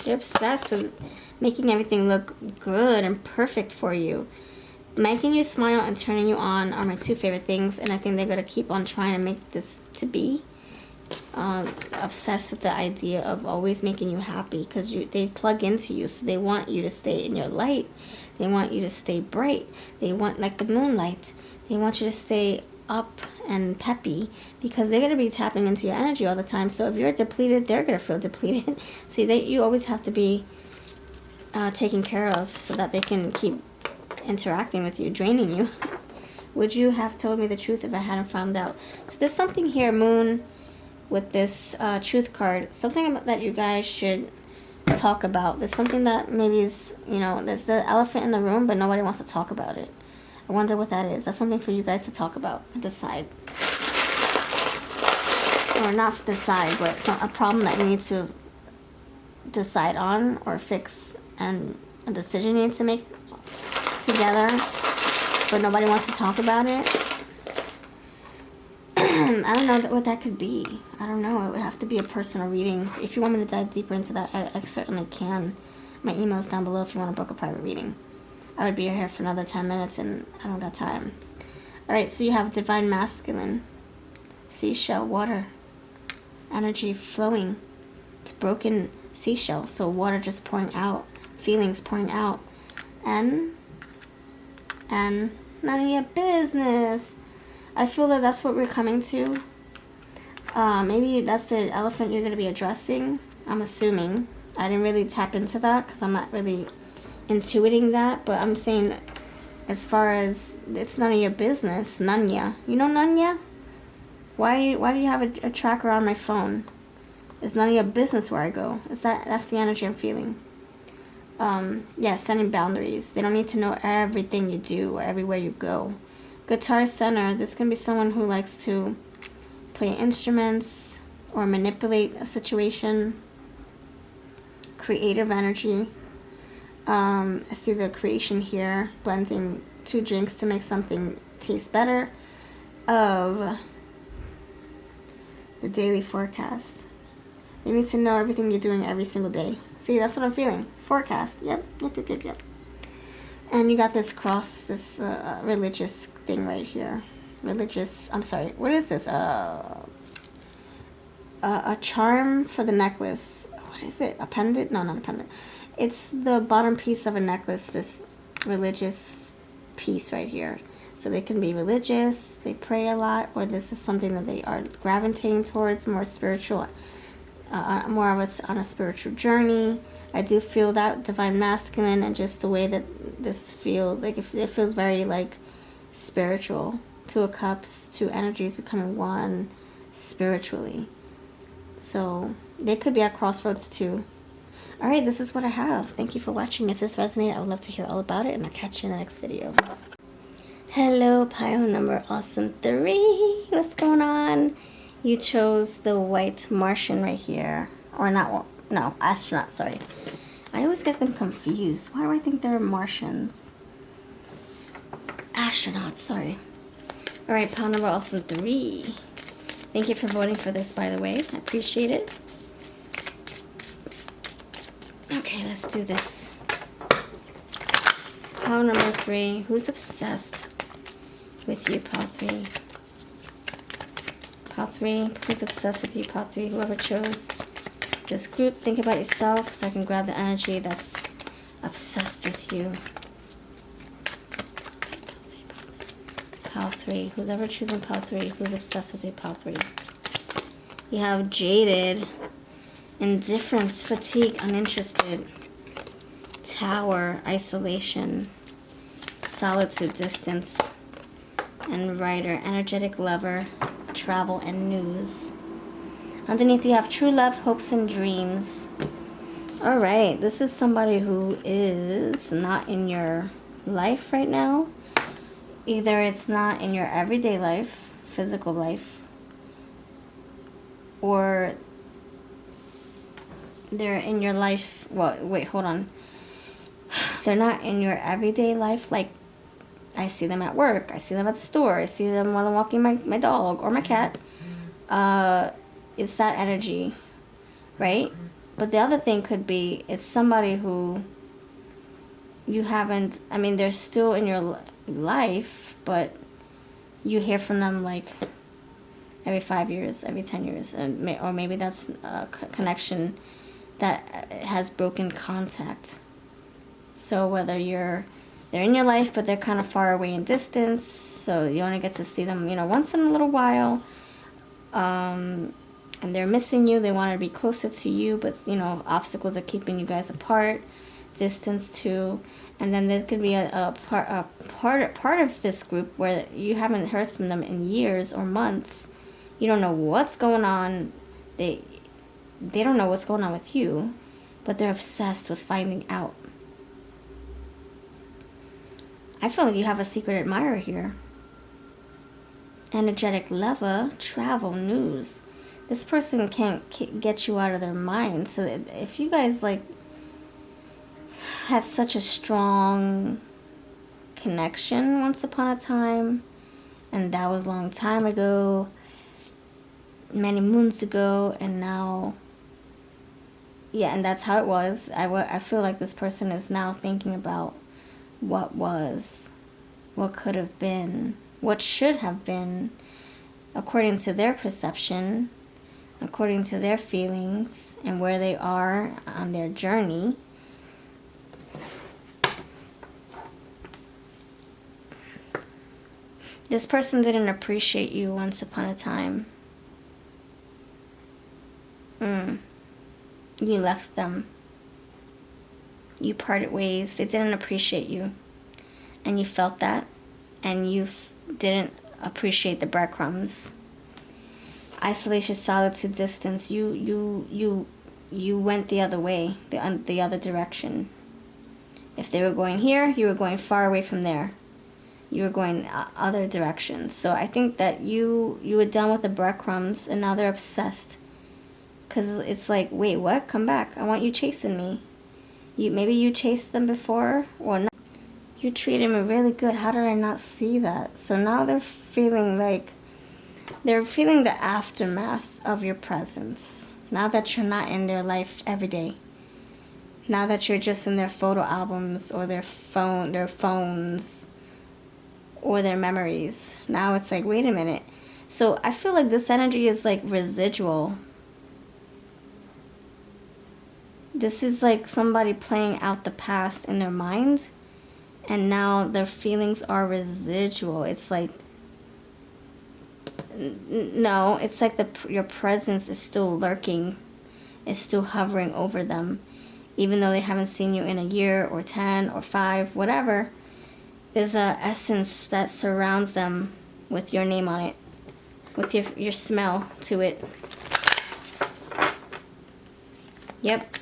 They're obsessed with making everything look good and perfect for you. Making you smile and turning you on are my 2 favorite things, and I think they're going to keep on trying to make this to be. Obsessed with the idea of always making you happy, because they plug into you, so they want you to stay in your light. They want you to stay bright. They want, like the moonlight, they want you to stay up and peppy, because they're going to be tapping into your energy all the time. So if you're depleted, they're going to feel depleted. So you always have to be taken care of, so that they can keep interacting with you, draining you. Would you have told me the truth if I hadn't found out? So there's something here, Moon, with this truth card. Something that you guys should talk about. There's something that maybe is, there's the elephant in the room, but nobody wants to talk about it. I wonder what that is. That's something for you guys to talk about and decide. Or not decide, but a problem that you need to decide on or fix, and a decision you need to make together, but nobody wants to talk about it. I don't know what that could be. I don't know. It would have to be a personal reading. If you want me to dive deeper into that, I certainly can. My email's down below if you want to book a private reading. I would be here for another 10 minutes, and I don't got time. Alright, so you have Divine Masculine. Seashell, water. Energy flowing. It's broken seashell, so water just pouring out. Feelings pouring out. And none of your business. I feel that that's what we're coming to. Maybe that's the elephant you're going to be addressing. I'm assuming. I didn't really tap into that because I'm not really intuiting that. But I'm saying, as far as, it's none of your business. Nunya. You know Nunya? Why do you have a tracker on my phone? It's none of your business where I go. That's the energy I'm feeling. Yeah, setting boundaries. They don't need to know everything you do or everywhere you go. Guitar center. This can be someone who likes to play instruments or manipulate a situation. Creative energy. I see the creation here, blending 2 drinks to make something taste better. Of the daily forecast. You need to know everything you're doing every single day. See, that's what I'm feeling. Forecast. Yep. And you got this cross, this religious thing right here. I'm sorry, what is this? A charm for the necklace. What is it? A pendant? No, not a pendant. It's the bottom piece of a necklace, this religious piece right here. So they can be religious, they pray a lot, or this is something that they are gravitating towards, more spiritual, more of us on a spiritual journey. I do feel that Divine Masculine, and just the way that this feels, like it feels very like spiritual. 2 of Cups, 2 energies becoming one spiritually. So they could be at crossroads too. Alright, this is what I have. Thank you for watching. If this resonated, I would love to hear all about it, and I'll catch you in the next video. Hello, pile number awesome 3. What's going on? You chose the white Martian right here. Or not, no, astronaut, sorry. I always get them confused. Why do I think they're Martians? Astronauts, sorry. Alright, pile number awesome 3. Thank you for voting for this, by the way. I appreciate it. Okay, let's do this. Pile number 3. Who's obsessed with you, pile 3? Pile 3. Who's obsessed with you, pile 3? Whoever chose this group, think about yourself so I can grab the energy that's obsessed with you. Pile 3. Who's ever choosing pile 3? Who's obsessed with you, pile 3? You have jaded, indifference, fatigue, uninterested, tower, isolation, solitude, distance, and writer, energetic lover, travel, and news. Underneath you have true love, hopes, and dreams. All right, this is somebody who is not in your life right now. Either it's not in your everyday life, physical life, or they're in your life. Well, wait, hold on. They're not in your everyday life. Like, I see them at work. I see them at the store. I see them while I'm walking my dog or my cat. It's that energy, right? But the other thing could be it's somebody who you haven't, I mean, they're still in your life, but you hear from them like every 5 years, every 10 years. Or maybe that's a connection that has broken contact. So whether they're in your life, but they're kind of far away in distance, so you only get to see them, once in a little while. And they're missing you. They want to be closer to you, but obstacles are keeping you guys apart. Distance too. And then there could be a part of this group where you haven't heard from them in years or months. You don't know what's going on. They don't know what's going on with you, but they're obsessed with finding out. I feel like you have a secret admirer here. Energetic lover, travel, news. This person can't get you out of their mind. So if you guys had such a strong connection once upon a time, and that was a long time ago, many moons ago, and now, yeah, and that's how it was. I feel like this person is now thinking about what was, what could have been, what should have been, according to their perception, according to their feelings, and where they are on their journey. This person didn't appreciate you once upon a time. You left them. You parted ways. They didn't appreciate you. And you felt that. And you didn't appreciate the breadcrumbs. Isolation, solitude, distance. You went the other way, the other direction. If they were going here, you were going far away from there. You were going other directions. So I think that you were done with the breadcrumbs, and now they're obsessed. Because it's like, wait, what? Come back. I want you chasing me. Maybe you chased them before, or not. You treated me really good. How did I not see that? So now they're feeling the aftermath of your presence. Now that you're not in their life every day. Now that you're just in their photo albums or their phones or their memories. Now it's like, wait a minute. So I feel like this energy is like residual. This is like somebody playing out the past in their mind, and now their feelings are residual. It's like, no, it's like your presence is still lurking, is still hovering over them, even though they haven't seen you in a year or 10 or 5, whatever. There's a essence that surrounds them with your name on it, with your smell to it. Yep.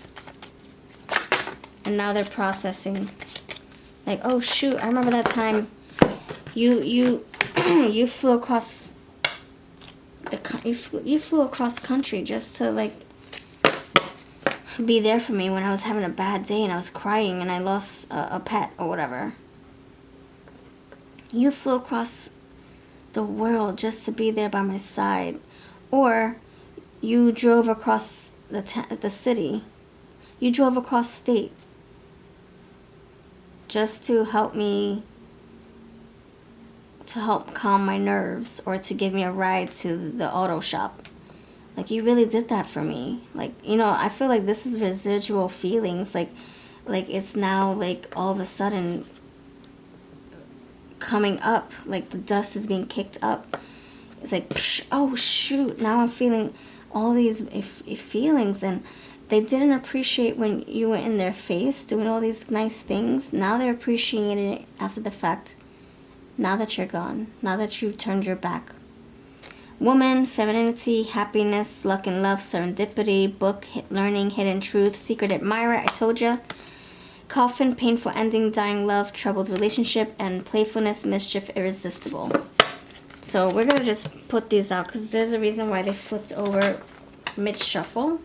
And now they're processing. Like, oh shoot, I remember that time you flew across you flew across country just to like be there for me when I was having a bad day and I was crying and I lost a pet or whatever. You flew across the world just to be there by my side. Or you drove across the city. You drove across state just to help me, to help calm my nerves, or to give me a ride to the auto shop. Like, you really did that for me. Like, I feel like this is residual feelings. Like it's now like all of a sudden coming up. Like the dust is being kicked up. It's like, oh shoot, now I'm feeling all these feelings, and they didn't appreciate when you were in their face doing all these nice things. Now they're appreciating it after the fact. Now that you're gone. Now that you turned your back. Woman, femininity, happiness, luck and love, serendipity, book, learning, hidden truth, secret admirer, I told ya. Coffin, painful ending, dying love, troubled relationship, and playfulness, mischief, irresistible. So we're going to just put these out because there's a reason why they flipped over mid-shuffle.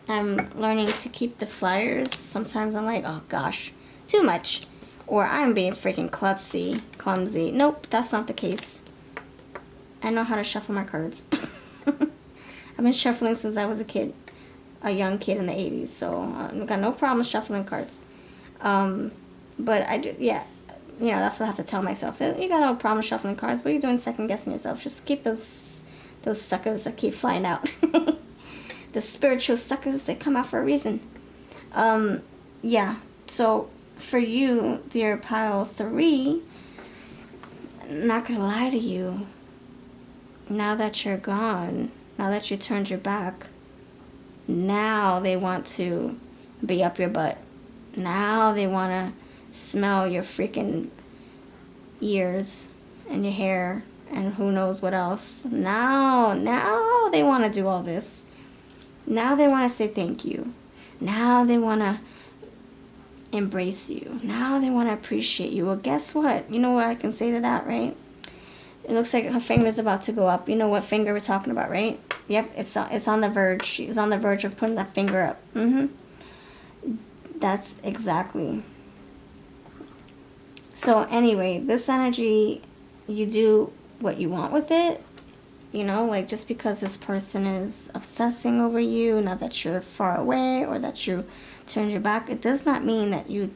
I'm learning to keep the flyers. Sometimes I'm like, oh gosh, too much. Or I'm being freaking clumsy. Nope, that's not the case. I know how to shuffle my cards. I've been shuffling since I was a kid. A young kid in the 80s. So I've got no problem shuffling cards. But I do, yeah. You know, that's what I have to tell myself. You got no problem shuffling cards. What are you doing second guessing yourself? Just keep those suckers that keep flying out. The spiritual suckers, they come out for a reason. Yeah. So for you, dear pile 3, not gonna lie to you. Now that you're gone, now that you turned your back, now they want to be up your butt. Now they want to smell your freaking ears and your hair and who knows what else. Now they want to do all this. Now they want to say thank you. Now they want to embrace you. Now they want to appreciate you. Well, guess what? You know what I can say to that, right? It looks like her finger's about to go up. You know what finger we're talking about, right? Yep, it's on the verge. She's on the verge of putting that finger up. That's exactly. So anyway, this energy, you do what you want with it. You know, like just because this person is obsessing over you, now that you're far away or that you turned your back, it does not mean that you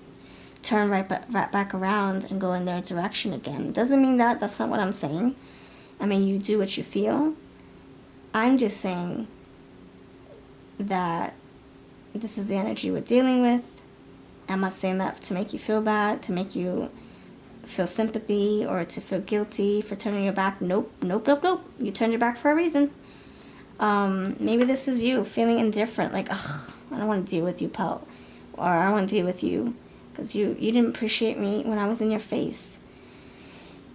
turn right back around and go in their direction again. It doesn't mean that. That's not what I'm saying. I mean, you do what you feel. I'm just saying that this is the energy we're dealing with. I'm not saying that to make you feel bad, to make you feel sympathy, or to feel guilty for turning your back. Nope. You turned your back for a reason. Maybe this is you feeling indifferent, like, ugh, I don't want to deal with you, pal, or I don't want to deal with you because you didn't appreciate me when I was in your face.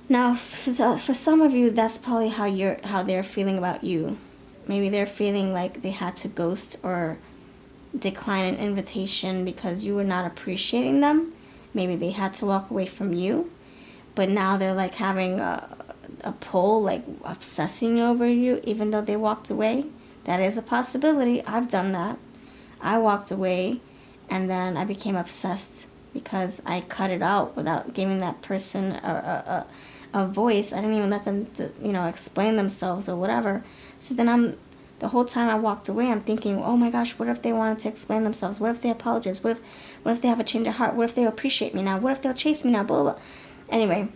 Now, for some of you, that's probably how they're feeling about you. Maybe they're feeling like they had to ghost or decline an invitation because you were not appreciating them. Maybe they had to walk away from you. But now they're like having a pull, like obsessing over you, even though they walked away. That is a possibility. I've done that. I walked away and then I became obsessed because I cut it out without giving that person a voice. I didn't even let them explain themselves or whatever. So then the whole time I walked away, I'm thinking, oh my gosh, what if they wanted to explain themselves? What if they apologize? What if they have a change of heart? What if they appreciate me now? What if they'll chase me now? Blah, blah, blah. Anyway,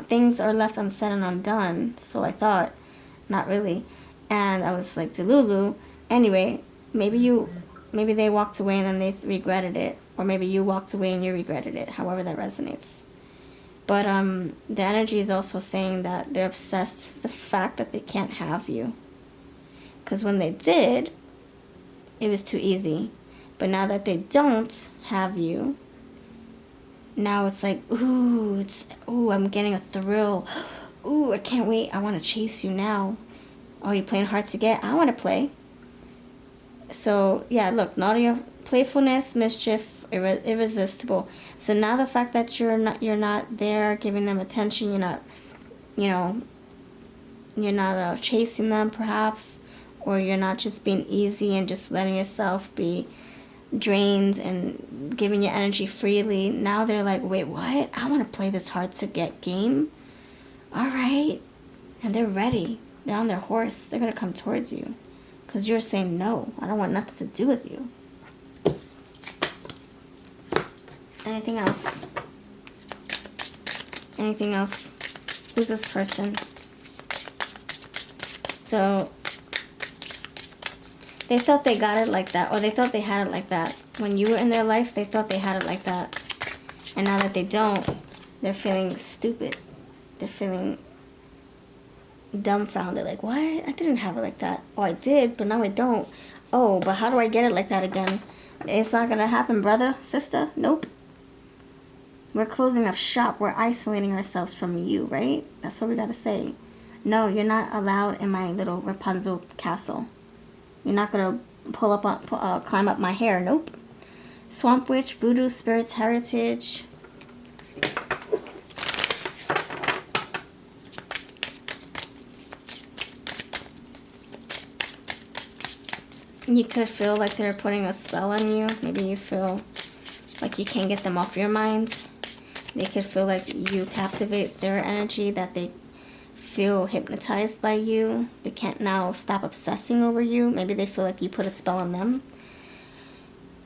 things are left unsaid and undone. So I thought, not really. And I was like, Delulu. Anyway, maybe they walked away and then they regretted it. Or maybe you walked away and you regretted it. However that resonates. But the energy is also saying that they're obsessed with the fact that they can't have you. Because when they did, it was too easy. But now that they don't have you, now it's like, ooh, I'm getting a thrill. Ooh, I can't wait. I want to chase you now. Oh, you're playing hard to get? I want to play. So, yeah, look, naughty playfulness, mischief, irresistible. So now the fact that you're not there giving them attention, you're not chasing them perhaps, or you're not just being easy and just letting yourself be drained and giving your energy freely. Now they're like, wait, what? I want to play this hard to get game. All right. And they're ready. They're on their horse. They're going to come towards you because you're saying, no, I don't want nothing to do with you. Anything else? Anything else? Who's this person? So they thought they got it like that, or they thought they had it like that. When you were in their life, they thought they had it like that. And now that they don't, they're feeling stupid. They're feeling dumbfounded. Like, what? I didn't have it like that. Oh, I did, but now I don't. Oh, but how do I get it like that again? It's not gonna happen, brother, sister. Nope. We're closing up shop. We're isolating ourselves from you, right? That's what we gotta say. No, you're not allowed in my little Rapunzel castle. You're not gonna climb up my hair. Nope. Swamp Witch, Voodoo Spirits, Heritage. You could feel like they're putting a spell on you. Maybe you feel like you can't get them off your mind. They could feel like you captivate their energy, that they feel hypnotized by you. They can't now stop obsessing over you. Maybe they feel like you put a spell on them.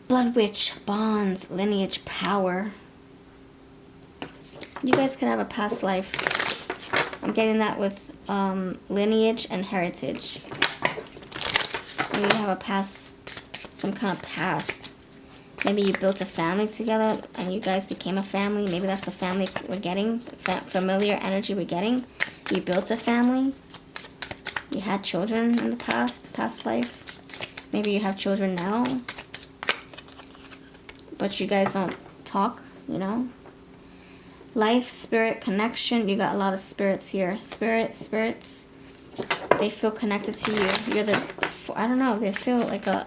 Blood Witch, Bonds, Lineage, Power. You guys could have a past life. I'm getting that with Lineage and Heritage. Maybe you have a past, some kind of past. Maybe you built a family together and you guys became a family. Maybe that's the family we're getting, familiar energy we're getting. You built a family. You had children in the past life. Maybe you have children now. But you guys don't talk, you know. Life, spirit, connection. You got a lot of spirits here. Spirits. They feel connected to you. You're the, I don't know, they feel like a,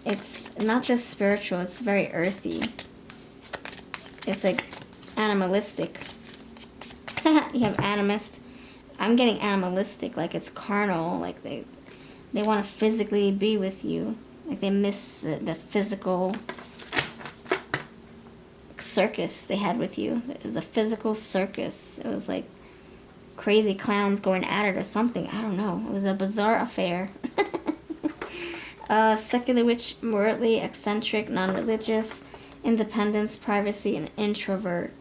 it's not just spiritual, it's very earthy. It's like animalistic. You have animist. I'm getting animalistic, like it's carnal, like they want to physically be with you. Like they miss the physical circus they had with you. It was a physical circus. It was like crazy clowns going at it or something. I don't know. It was a bizarre affair. Secular witch, morally eccentric, non-religious, independence, privacy, and introvert.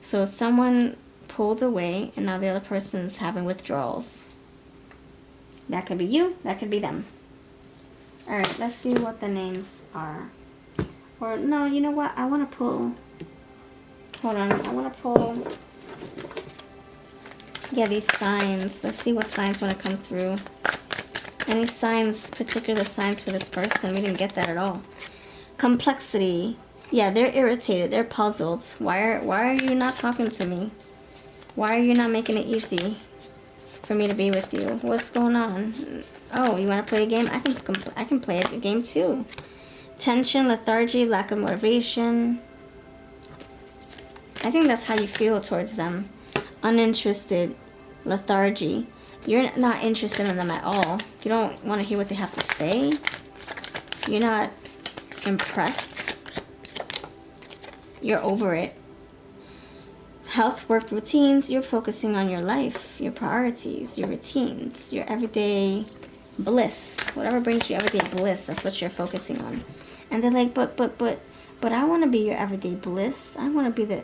So someone pulled away and now the other person's having withdrawals. That could be you. That could be them. Alright, let's see what the names are. Or, no, you know what? I want to pull... Hold on. I want to pull... Yeah, these signs. Let's see what signs want to come through. Any signs, particular signs for this person? We didn't get that at all. Complexity. Yeah, they're irritated. They're puzzled. Why are you not talking to me? Why are you not making it easy for me to be with you? What's going on? Oh, you want to play a game? I can play a game too. Tension, lethargy, lack of motivation. I think that's how you feel towards them. Uninterested, lethargy. You're not interested in them at all. You don't want to hear what they have to say. You're not impressed. You're over it. Health, work, routines. You're focusing on your life, your priorities, your routines, your everyday bliss. Whatever brings you everyday bliss, that's what you're focusing on. And they're like, but I want to be your everyday bliss. I want to be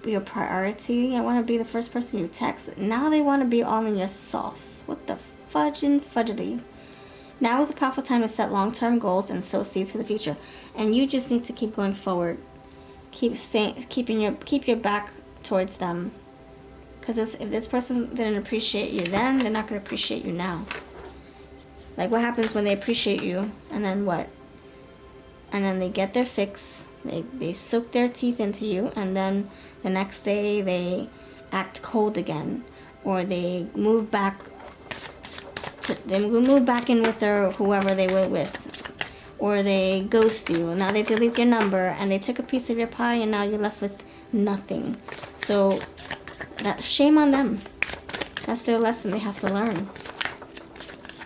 your priority. I want to be the first person you text. Now they want to be all in your sauce. What the fudgity. Now is a powerful time to set long-term goals and sow seeds for the future. And you just need to keep going forward. Keep your back towards them. Because if this person didn't appreciate you then, they're not going to appreciate you now. Like what happens when they appreciate you and then what? And then they get their fix. They soak their teeth into you, and then the next day they act cold again, or they move back in with whoever they were with, or they ghost you, and now they delete your number, and they took a piece of your pie, and now you're left with nothing. So shame on them. That's their lesson they have to learn.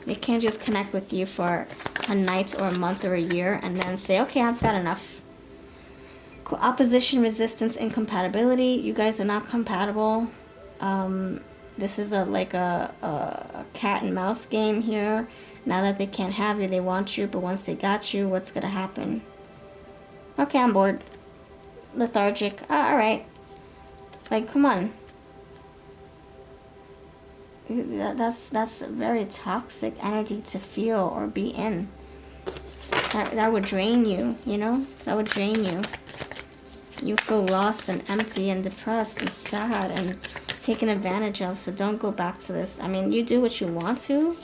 They can't just connect with you for a night or a month or a year and then say, okay, I've got enough. Opposition, resistance, incompatibility. You guys are not compatible. This is like a cat and mouse game here. Now that they can't have you, they want you, but once they got you, what's gonna happen? Okay, I'm bored. Lethargic. Alright. Like, come on. That's a very toxic energy to feel or be in. That would drain you, you know? That would drain you. You feel lost and empty and depressed and sad and taken advantage of. So don't go back to this. I mean, you do what you want to.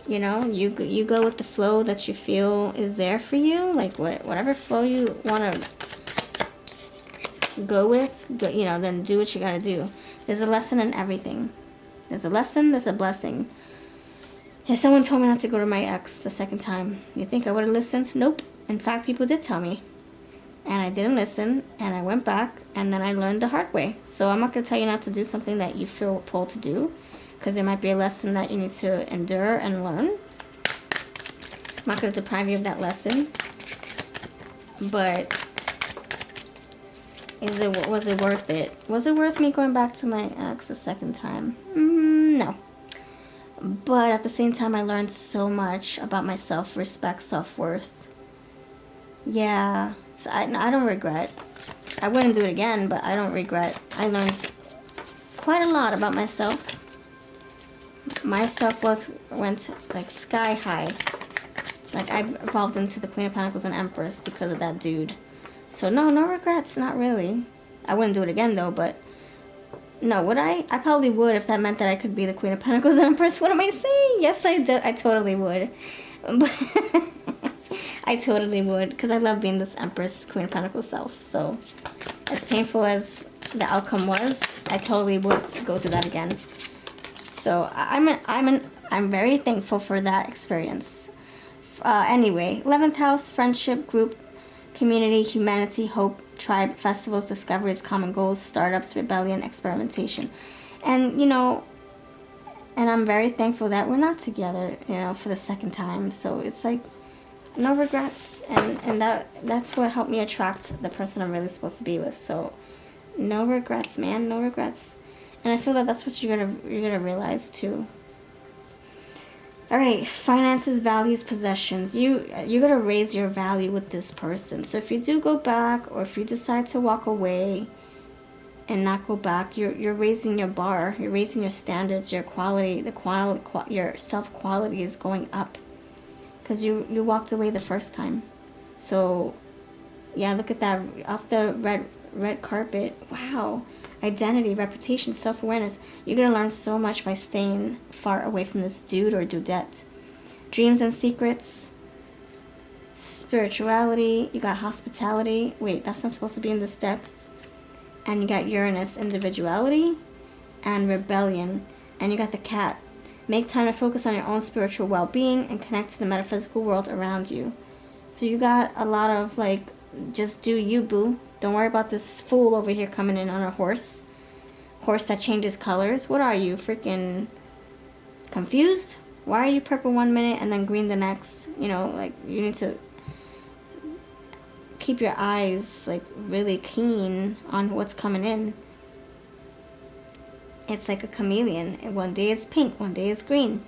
You know, you go with the flow that you feel is there for you. Like whatever flow you want to go with, you know, then do what you got to do. There's a lesson in everything. There's a lesson, there's a blessing. If someone told me not to go to my ex the second time, you think I would have listened? Nope. In fact, people did tell me. And I didn't listen, and I went back, and then I learned the hard way. So I'm not going to tell you not to do something that you feel pulled to do, because there might be a lesson that you need to endure and learn. I'm not going to deprive you of that lesson. But was it worth it? Was it worth me going back to my ex the second time? No. But at the same time, I learned so much about my self-respect, self-worth. Yeah. So I don't regret. I wouldn't do it again, but I don't regret. I learned quite a lot about myself. My self-worth went like sky high. Like I evolved into the Queen of Pentacles and Empress because of that dude. So no regrets, not really. I wouldn't do it again though, but no, would I? I probably would if that meant that I could be the Queen of Pentacles and Empress. What am I saying? Yes, I do. I totally would. But I totally would, because I love being this Empress, Queen of Pentacles self. So as painful as the outcome was, I totally would go through that again. So I'm very thankful for that experience. Anyway, 11th house, friendship, group, community, humanity, hope, tribe, festivals, discoveries, common goals, startups, rebellion, experimentation. And, you know, and I'm very thankful that we're not together, you know, for the second time. So it's like, no regrets. And that's what helped me attract the person I'm really supposed to be with. So no regrets, man, no regrets. And I feel that that's what you're gonna realize too. All right, finances, values, possessions. You're gonna raise your value with this person. So if you do go back, or if you decide to walk away and not go back, you're raising your bar. You're raising your standards. Your quality, your self quality is going up, because you walked away the first time. So yeah, look at that, off the red carpet. Wow. Identity, reputation, self-awareness. You're going to learn so much by staying far away from this dude or dudette. Dreams and secrets. Spirituality. You got hospitality. Wait, that's not supposed to be in this deck. And you got Uranus, individuality and rebellion. And you got the cat. Make time to focus on your own spiritual well-being and connect to the metaphysical world around you. So you got a lot of like, just do you, boo. Don't worry about this fool over here coming in on a horse. Horse that changes colors. What are you, freaking confused? Why are you purple 1 minute and then green the next? You know, like, you need to keep your eyes, like, really keen on what's coming in. It's like a chameleon. One day it's pink, one day it's green.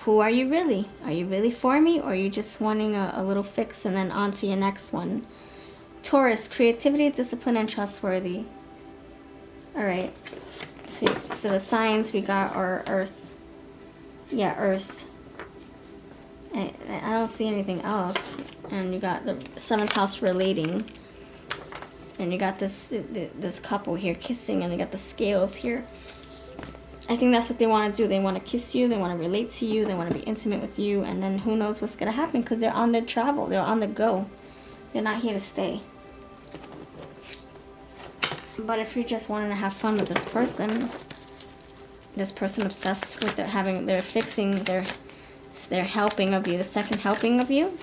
Who are you really? Are you really for me? Or are you just wanting a little fix and then on to your next one? Taurus, creativity, discipline, and trustworthy. Alright. So the signs we got are Earth. Yeah, Earth. I don't see anything else. And you got the 7th house, relating. And you got this couple here kissing, and they got the scales here. I think that's what they want to do. They want to kiss you, they want to relate to you, they want to be intimate with you, and then who knows what's going to happen, because they're on their travel, they're on the go. They're not here to stay. But if you're just wanting to have fun with this person obsessed with they're fixing their helping of you, the second helping of you.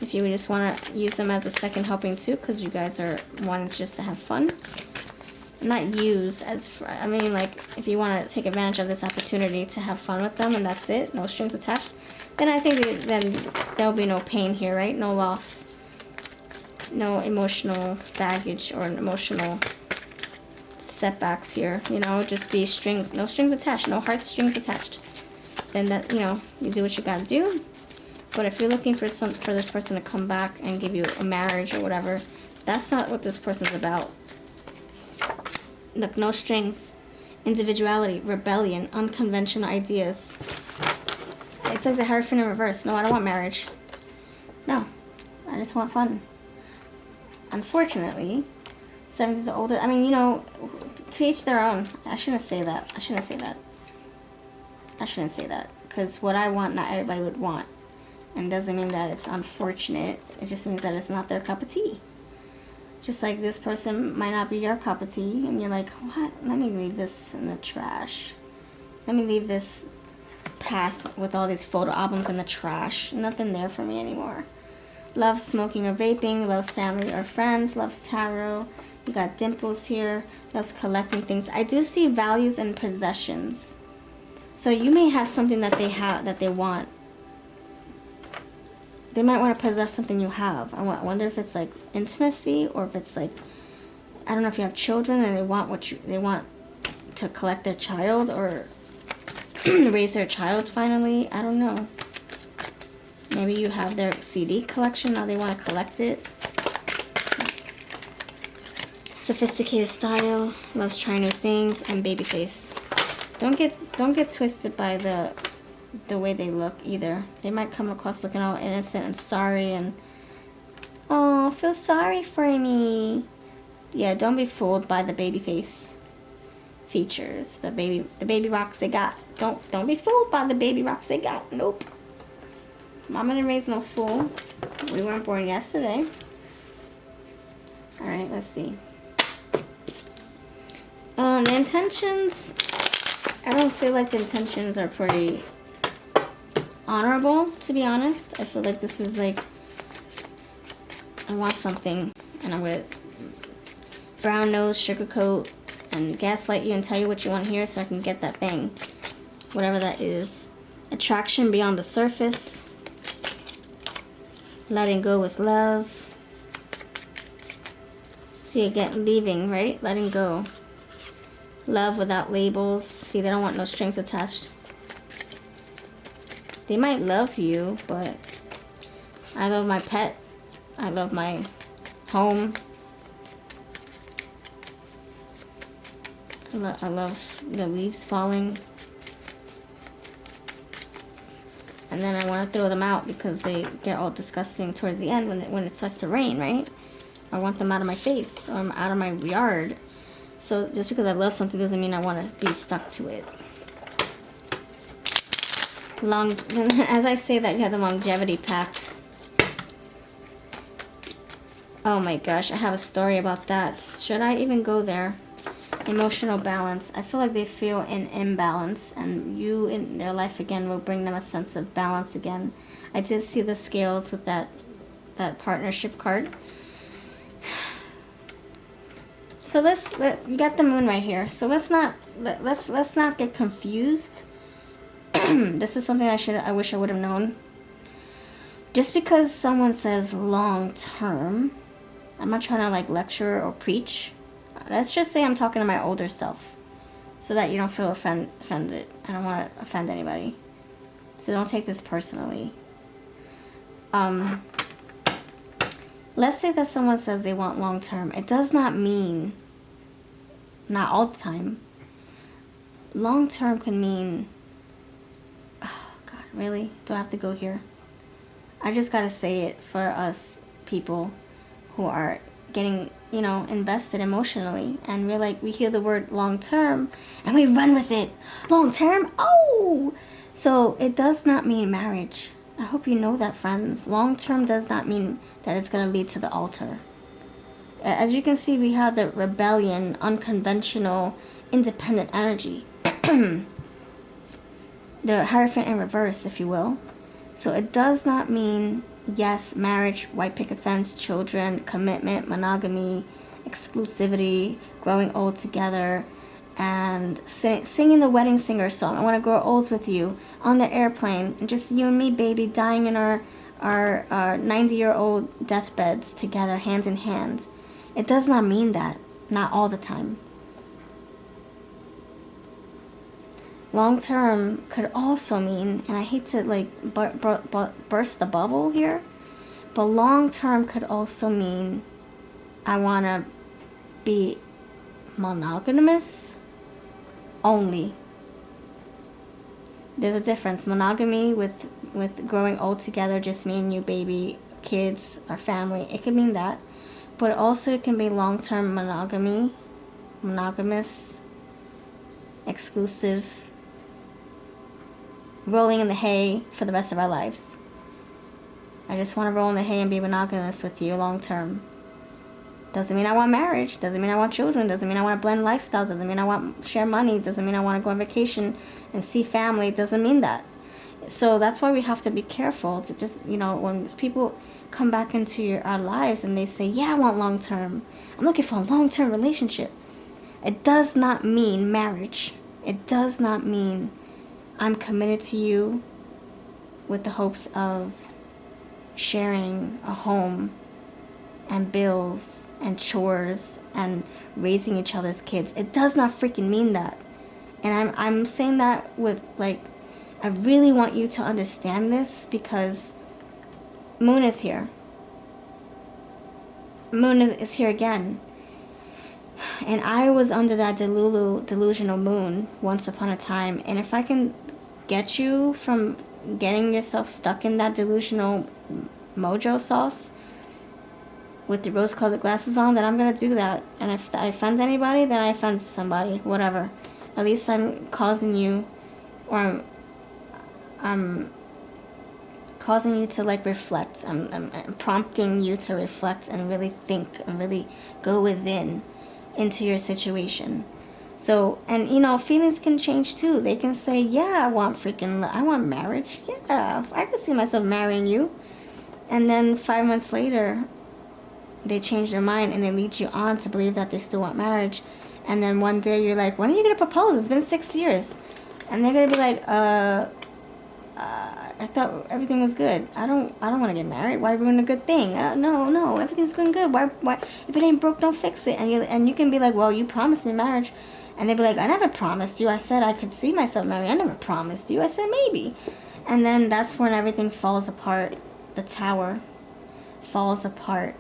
If you just want to use them as a second helping too, because you guys are wanting just to have fun. Not use as, I mean, like, if you want to take advantage of this opportunity to have fun with them and that's it, no strings attached, then I think then there'll be no pain here, right? No loss. No emotional baggage or emotional setbacks here, you know, just be strings, no strings attached, no heartstrings attached. Then that, you know, you do what you gotta do. But if you're looking for this person to come back and give you a marriage or whatever, that's not what this person's about. Look, no strings, individuality, rebellion, unconventional ideas. It's like the Hierophant in reverse. No, I don't want marriage. No, I just want fun. Unfortunately, 70s or older, I mean, you know, to each their own. I shouldn't say that. Because what I want, not everybody would want. And doesn't mean that it's unfortunate. It just means that it's not their cup of tea. Just like this person might not be your cup of tea. And you're like, what? Let me leave this in the trash. Let me leave this past with all these photo albums in the trash. Nothing there for me anymore. Loves smoking or vaping. Loves family or friends. Loves tarot. You got dimples here. Loves collecting things. I do see values and possessions. So you may have something that they want. They might want to possess something you have. I wonder if it's like intimacy, or if it's like, I don't know if you have children and they want to collect their child or raise their child finally. I don't know. Maybe you have their CD collection, now they want to collect it. Sophisticated style, loves trying new things, and baby face. Don't get twisted by the way they look either. They might come across looking all innocent and sorry and, oh, feel sorry for me. Yeah, don't be fooled by the baby face features. The baby rocks they got. Don't be fooled by the baby rocks they got. Nope. Mama didn't raise no fool. We weren't born yesterday. Alright, let's see. The intentions, I don't feel like the intentions are pretty honorable, to be honest. I feel like this is like, I want something, and I'm gonna brown nose, sugarcoat, and gaslight you and tell you what you want to hear so I can get that thing, whatever that is. Attraction beyond the surface. Letting go with love. See, again, leaving, right? Letting go. Love without labels. See, they don't want no strings attached. They might love you, but I love my pet. I love my home. I love the leaves falling. And then I want to throw them out because they get all disgusting towards the end when it starts to rain, right? I want them out of my face or out of my yard. So just because I love something doesn't mean I want to be stuck to it. As I say that, you have the longevity pact. Oh my gosh, I have a story about that. Should I even go there? Emotional balance. I feel like they feel an imbalance, and you in their life again will bring them a sense of balance again. I did see the scales with that partnership card. So you got the moon right here. So let's not get confused. This is something I wish I would have known. Just because someone says long term, I'm not trying to like lecture or preach. Let's just say I'm talking to my older self, so that you don't feel offended. I don't want to offend anybody, so don't take this personally. Let's say that someone says they want long term. It does not mean, not all the time. Long term can mean, oh God, really? Do I have to go here? I just gotta say it for us people who are getting, invested emotionally, and we hear the word long term and we run with it. Long term? Oh! So it does not mean marriage. I hope you know that, friends. Long term does not mean that it's going to lead to the altar. As you can see, we have the rebellion, unconventional, independent energy. The Hierophant in reverse, if you will. So it does not mean, yes, marriage, white picket fence, children, commitment, monogamy, exclusivity, growing old together, and singing the wedding singer song. I want to grow old with you on the airplane, and just you and me, baby, dying in our 90-year-old deathbeds together, hand in hand. It does not mean that, not all the time. Long term could also mean, and I hate to burst the bubble here, but long term could also mean I want to be monogamous only. There's a difference. Monogamy with growing old together, just me and you, baby, kids, our family. It could mean that, but also it can be long term monogamy monogamous, exclusive, rolling in the hay for the rest of our lives. I just want to roll in the hay and be monogamous with you long term. Doesn't mean I want marriage. Doesn't mean I want children. Doesn't mean I want to blend lifestyles. Doesn't mean I want to share money. Doesn't mean I want to go on vacation and see family. Doesn't mean that. So that's why we have to be careful to just, you know, when people come back into our lives and they say, yeah, I want long term. I'm looking for a long term relationship. It does not mean marriage. It does not mean I'm committed to you with the hopes of sharing a home and bills and chores and raising each other's kids. It does not freaking mean that. And I'm saying that with, like, I really want you to understand this, because Moon is here. Moon is here again. And I was under that delusional moon once upon a time. And if I can get you from getting yourself stuck in that delusional mojo sauce with the rose-colored glasses on, then I'm going to do that. And if I offend anybody, then I offend somebody. Whatever. At least I'm causing you, or I'm causing you to, like, reflect. I'm prompting you to reflect and really think and really go within into your situation. So, and, you know, feelings can change too. They can say, yeah, I want marriage. Yeah, I can see myself marrying you. And then 5 months later, they change their mind and they lead you on to believe that they still want marriage. And then one day you're like, when are you going to propose? It's been 6 years. And they're going to be like, I thought everything was good. I don't want to get married. Why ruin a good thing? No, everything's going good. Why? If it ain't broke, don't fix it. And you can be like, well, you promised me marriage. And they'd be like, I never promised you. I said I could see myself married. I never promised you. I said maybe. And then that's when everything falls apart. The tower falls apart,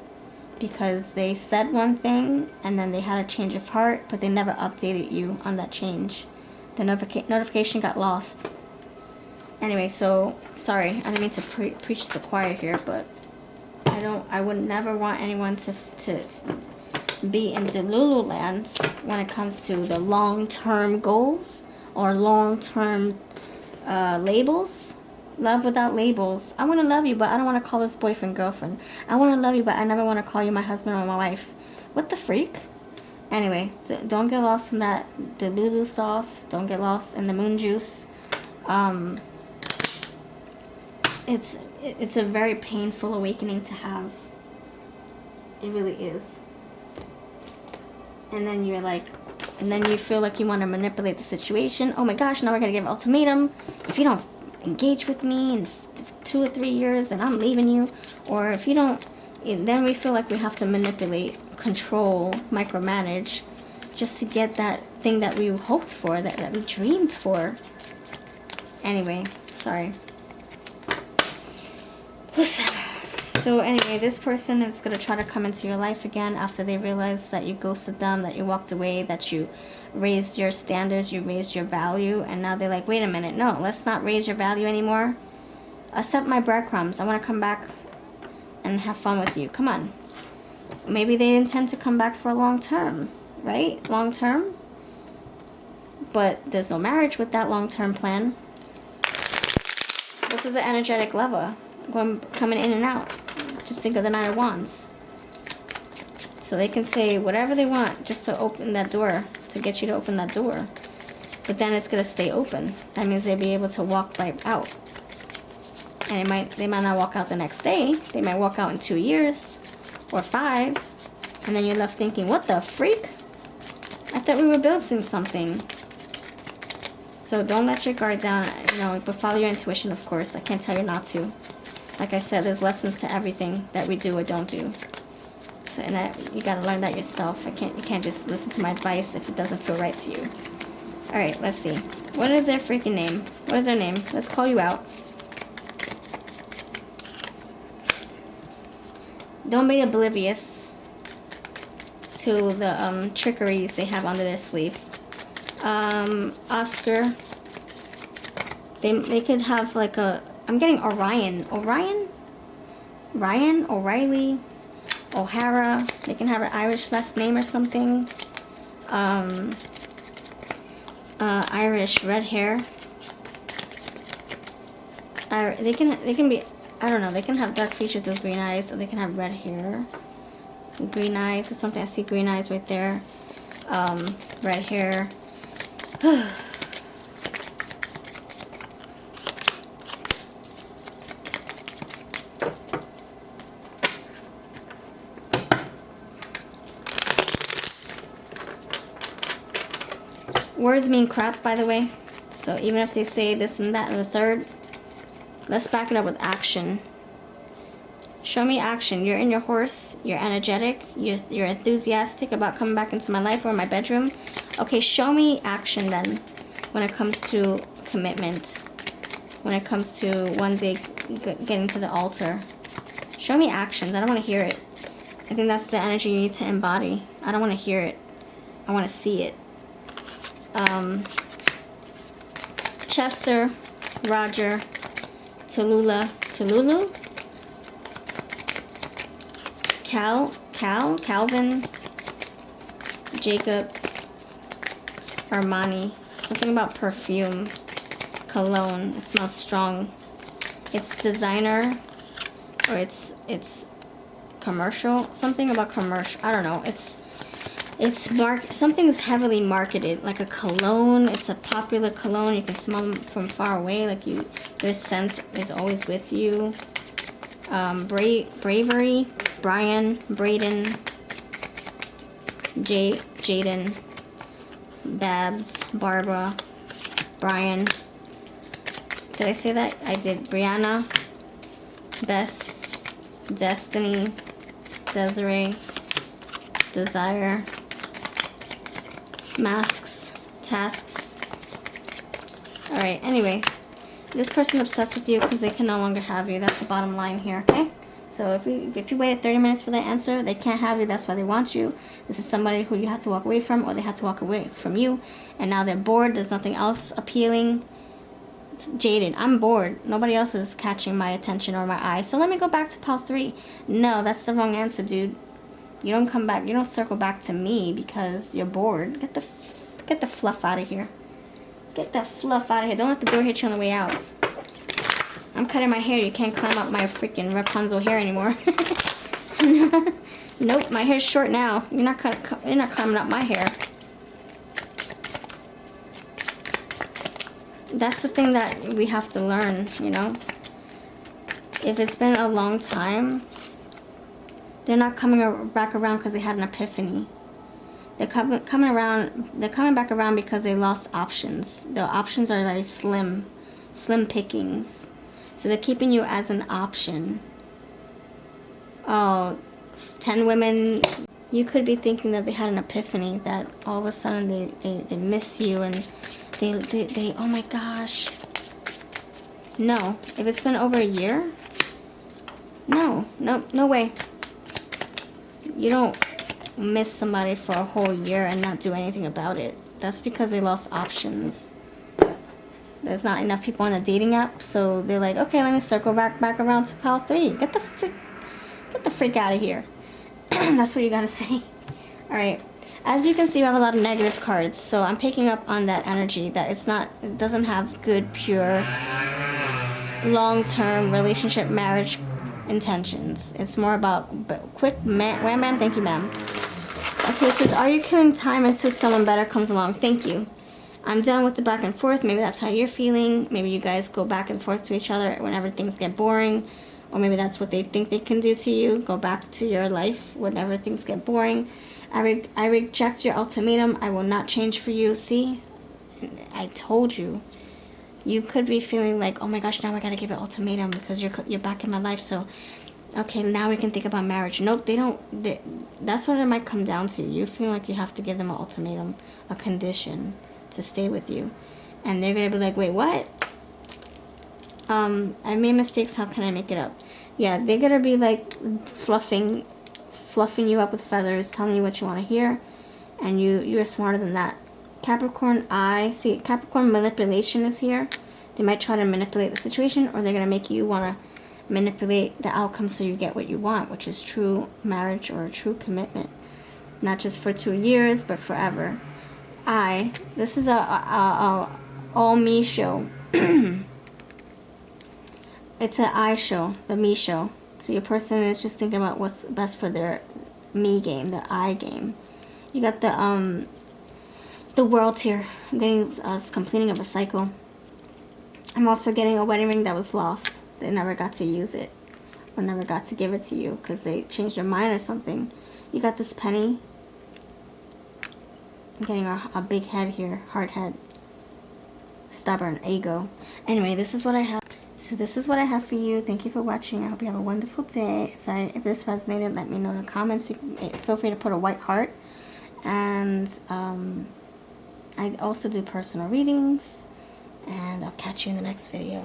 because they said one thing and then they had a change of heart, but they never updated you on that change. The notification got lost. Anyway, so sorry, I didn't mean to preach to the choir here, but I would never want anyone to be in Delulu land when it comes to the long-term goals or long-term labels. Love without labels. I want to love you, but I don't want to call this boyfriend, girlfriend. I want to love you, but I never want to call you my husband or my wife. What the freak? Anyway, don't get lost in that Delulu sauce. Don't get lost in the moon juice. It's a very painful awakening to have. It really is. And then you're like, and then you feel like you want to manipulate the situation. Oh my gosh, now we're going to give an ultimatum. If you don't engage with me in 2 or 3 years, then I'm leaving you. Or if you don't, then we feel like we have to manipulate, control, micromanage, just to get that thing that we hoped for, that we dreamed for. Anyway, sorry. So anyway, this person is going to try to come into your life again after they realize that you ghosted them, that you walked away, that you raised your standards, you raised your value, and now they're like, wait a minute, no, let's not raise your value anymore. Accept my breadcrumbs. I want to come back and have fun with you. Come on. Maybe they intend to come back for a long term, right? Long term. But there's no marriage with that long term plan. This is the energetic lover. Coming in and out. Just think of the Nine of Wands. So they can say whatever they want just to open that door, to get you to open that door. But then it's going to stay open. That means they'll be able to walk right out. And they might not walk out the next day. They might walk out in 2 years or 5. And then you're left thinking, what the freak? I thought we were building something. So don't let your guard down, but follow your intuition, of course. I can't tell you not to. Like I said, there's lessons to everything that we do or don't do. So, and that you gotta learn that yourself. You can't just listen to my advice if it doesn't feel right to you. All right, let's see. What is their freaking name? What is their name? Let's call you out. Don't be oblivious to the trickeries they have under their sleeve. Oscar. They could have like a. I'm getting Orion. Ryan, O'Reilly, O'Hara. They can have an Irish last name or something. Irish, red hair. They can be, I don't know, they can have dark features with green eyes, or they can have red hair. Green eyes or something. I see green eyes right there. Red hair. Words mean crap, by the way. So even if they say this and that and the third, let's back it up with action. Show me action. You're in your horse. You're energetic. You're enthusiastic about coming back into my life or my bedroom. Okay, show me action then when it comes to commitment. When it comes to one day getting to the altar. Show me actions. I don't want to hear it. I think that's the energy you need to embody. I don't want to hear it. I want to see it. Chester, Roger, Tallulah, Calvin, Jacob, Armani. Something about perfume, cologne. It smells strong. It's designer, or it's commercial. Something about commercial. I don't know. Something is heavily marketed, like a cologne. It's a popular cologne. You can smell them from far away. Like their scent is always with you. Bravery, Brian, Braden, Jaden, Babs, Barbara, Brian. Did I say that? I did. Brianna, Bess, Destiny, Desiree, Desire, Masks, Tasks. Alright, anyway. This person's obsessed with you because they can no longer have you. That's the bottom line here, okay? So if you waited 30 minutes for that answer, they can't have you. That's why they want you. This is somebody who you had to walk away from, or they had to walk away from you. And now they're bored. There's nothing else appealing. Jaded. I'm bored. Nobody else is catching my attention or my eye. So let me go back to pile 3. No, that's the wrong answer, dude. You don't come back. You don't circle back to me because you're bored. Get the fluff out of here. Get that fluff out of here. Don't let the door hit you on the way out. I'm cutting my hair. You can't climb up my freaking Rapunzel hair anymore. Nope, my hair's short now. You're not climbing up my hair. That's the thing that we have to learn, you know. If it's been a long time, they're not coming back around because they had an epiphany. They're coming back around because they lost options. The options are very slim pickings. So they're keeping you as an option. Oh, 10 women. You could be thinking that they had an epiphany, that all of a sudden they miss you and they oh my gosh. No, if it's been over a year, no way. You don't miss somebody for a whole year and not do anything about it. That's because they lost options. There's not enough people on the dating app, so they're like, okay, let me circle back around to pile 3. Get the freak out of here. That's what you gotta say. All right. As you can see, we have a lot of negative cards, so I'm picking up on that energy that it doesn't have good, pure, long-term relationship, marriage intentions. It's more about quick, wham, bam, thank you, ma'am. Okay, it says, are you killing time until someone better comes along? Thank you. I'm done with the back and forth. Maybe that's how you're feeling. Maybe you guys go back and forth to each other whenever things get boring. Or maybe that's what they think they can do to you. Go back to your life whenever things get boring. I reject your ultimatum. I will not change for you. See? I told you. You could be feeling like, oh my gosh, now I gotta give an ultimatum because you're back in my life. So, okay, now we can think about marriage. Nope, they don't. That's what it might come down to. You feel like you have to give them an ultimatum, a condition to stay with you. And they're gonna be like, wait, what? I made mistakes. How can I make it up? Yeah, they're gonna be like fluffing you up with feathers, telling you what you want to hear, and you're smarter than that. Capricorn, I see Capricorn manipulation is here. They might try to manipulate the situation, or they're gonna make you want to manipulate the outcome so you get what you want, which is true marriage or a true commitment. not just for 2 years, but forever. This is a all me show. It's an I show, the me show. So your person is just thinking about what's best for their me game, their I game. You got the world here. I'm getting us completing of a cycle. I'm also getting a wedding ring that was lost. They never got to use it, or never got to give it to you because they changed their mind or something. You got this penny. I'm getting a big head here, hard head, stubborn, ego. Anyway, this is what I have. So this is what I have for you. Thank you for watching. I hope you have a wonderful day. If this resonated, let me know in the comments. You can, feel free to put a white heart. And I also do personal readings. And I'll catch you in the next video.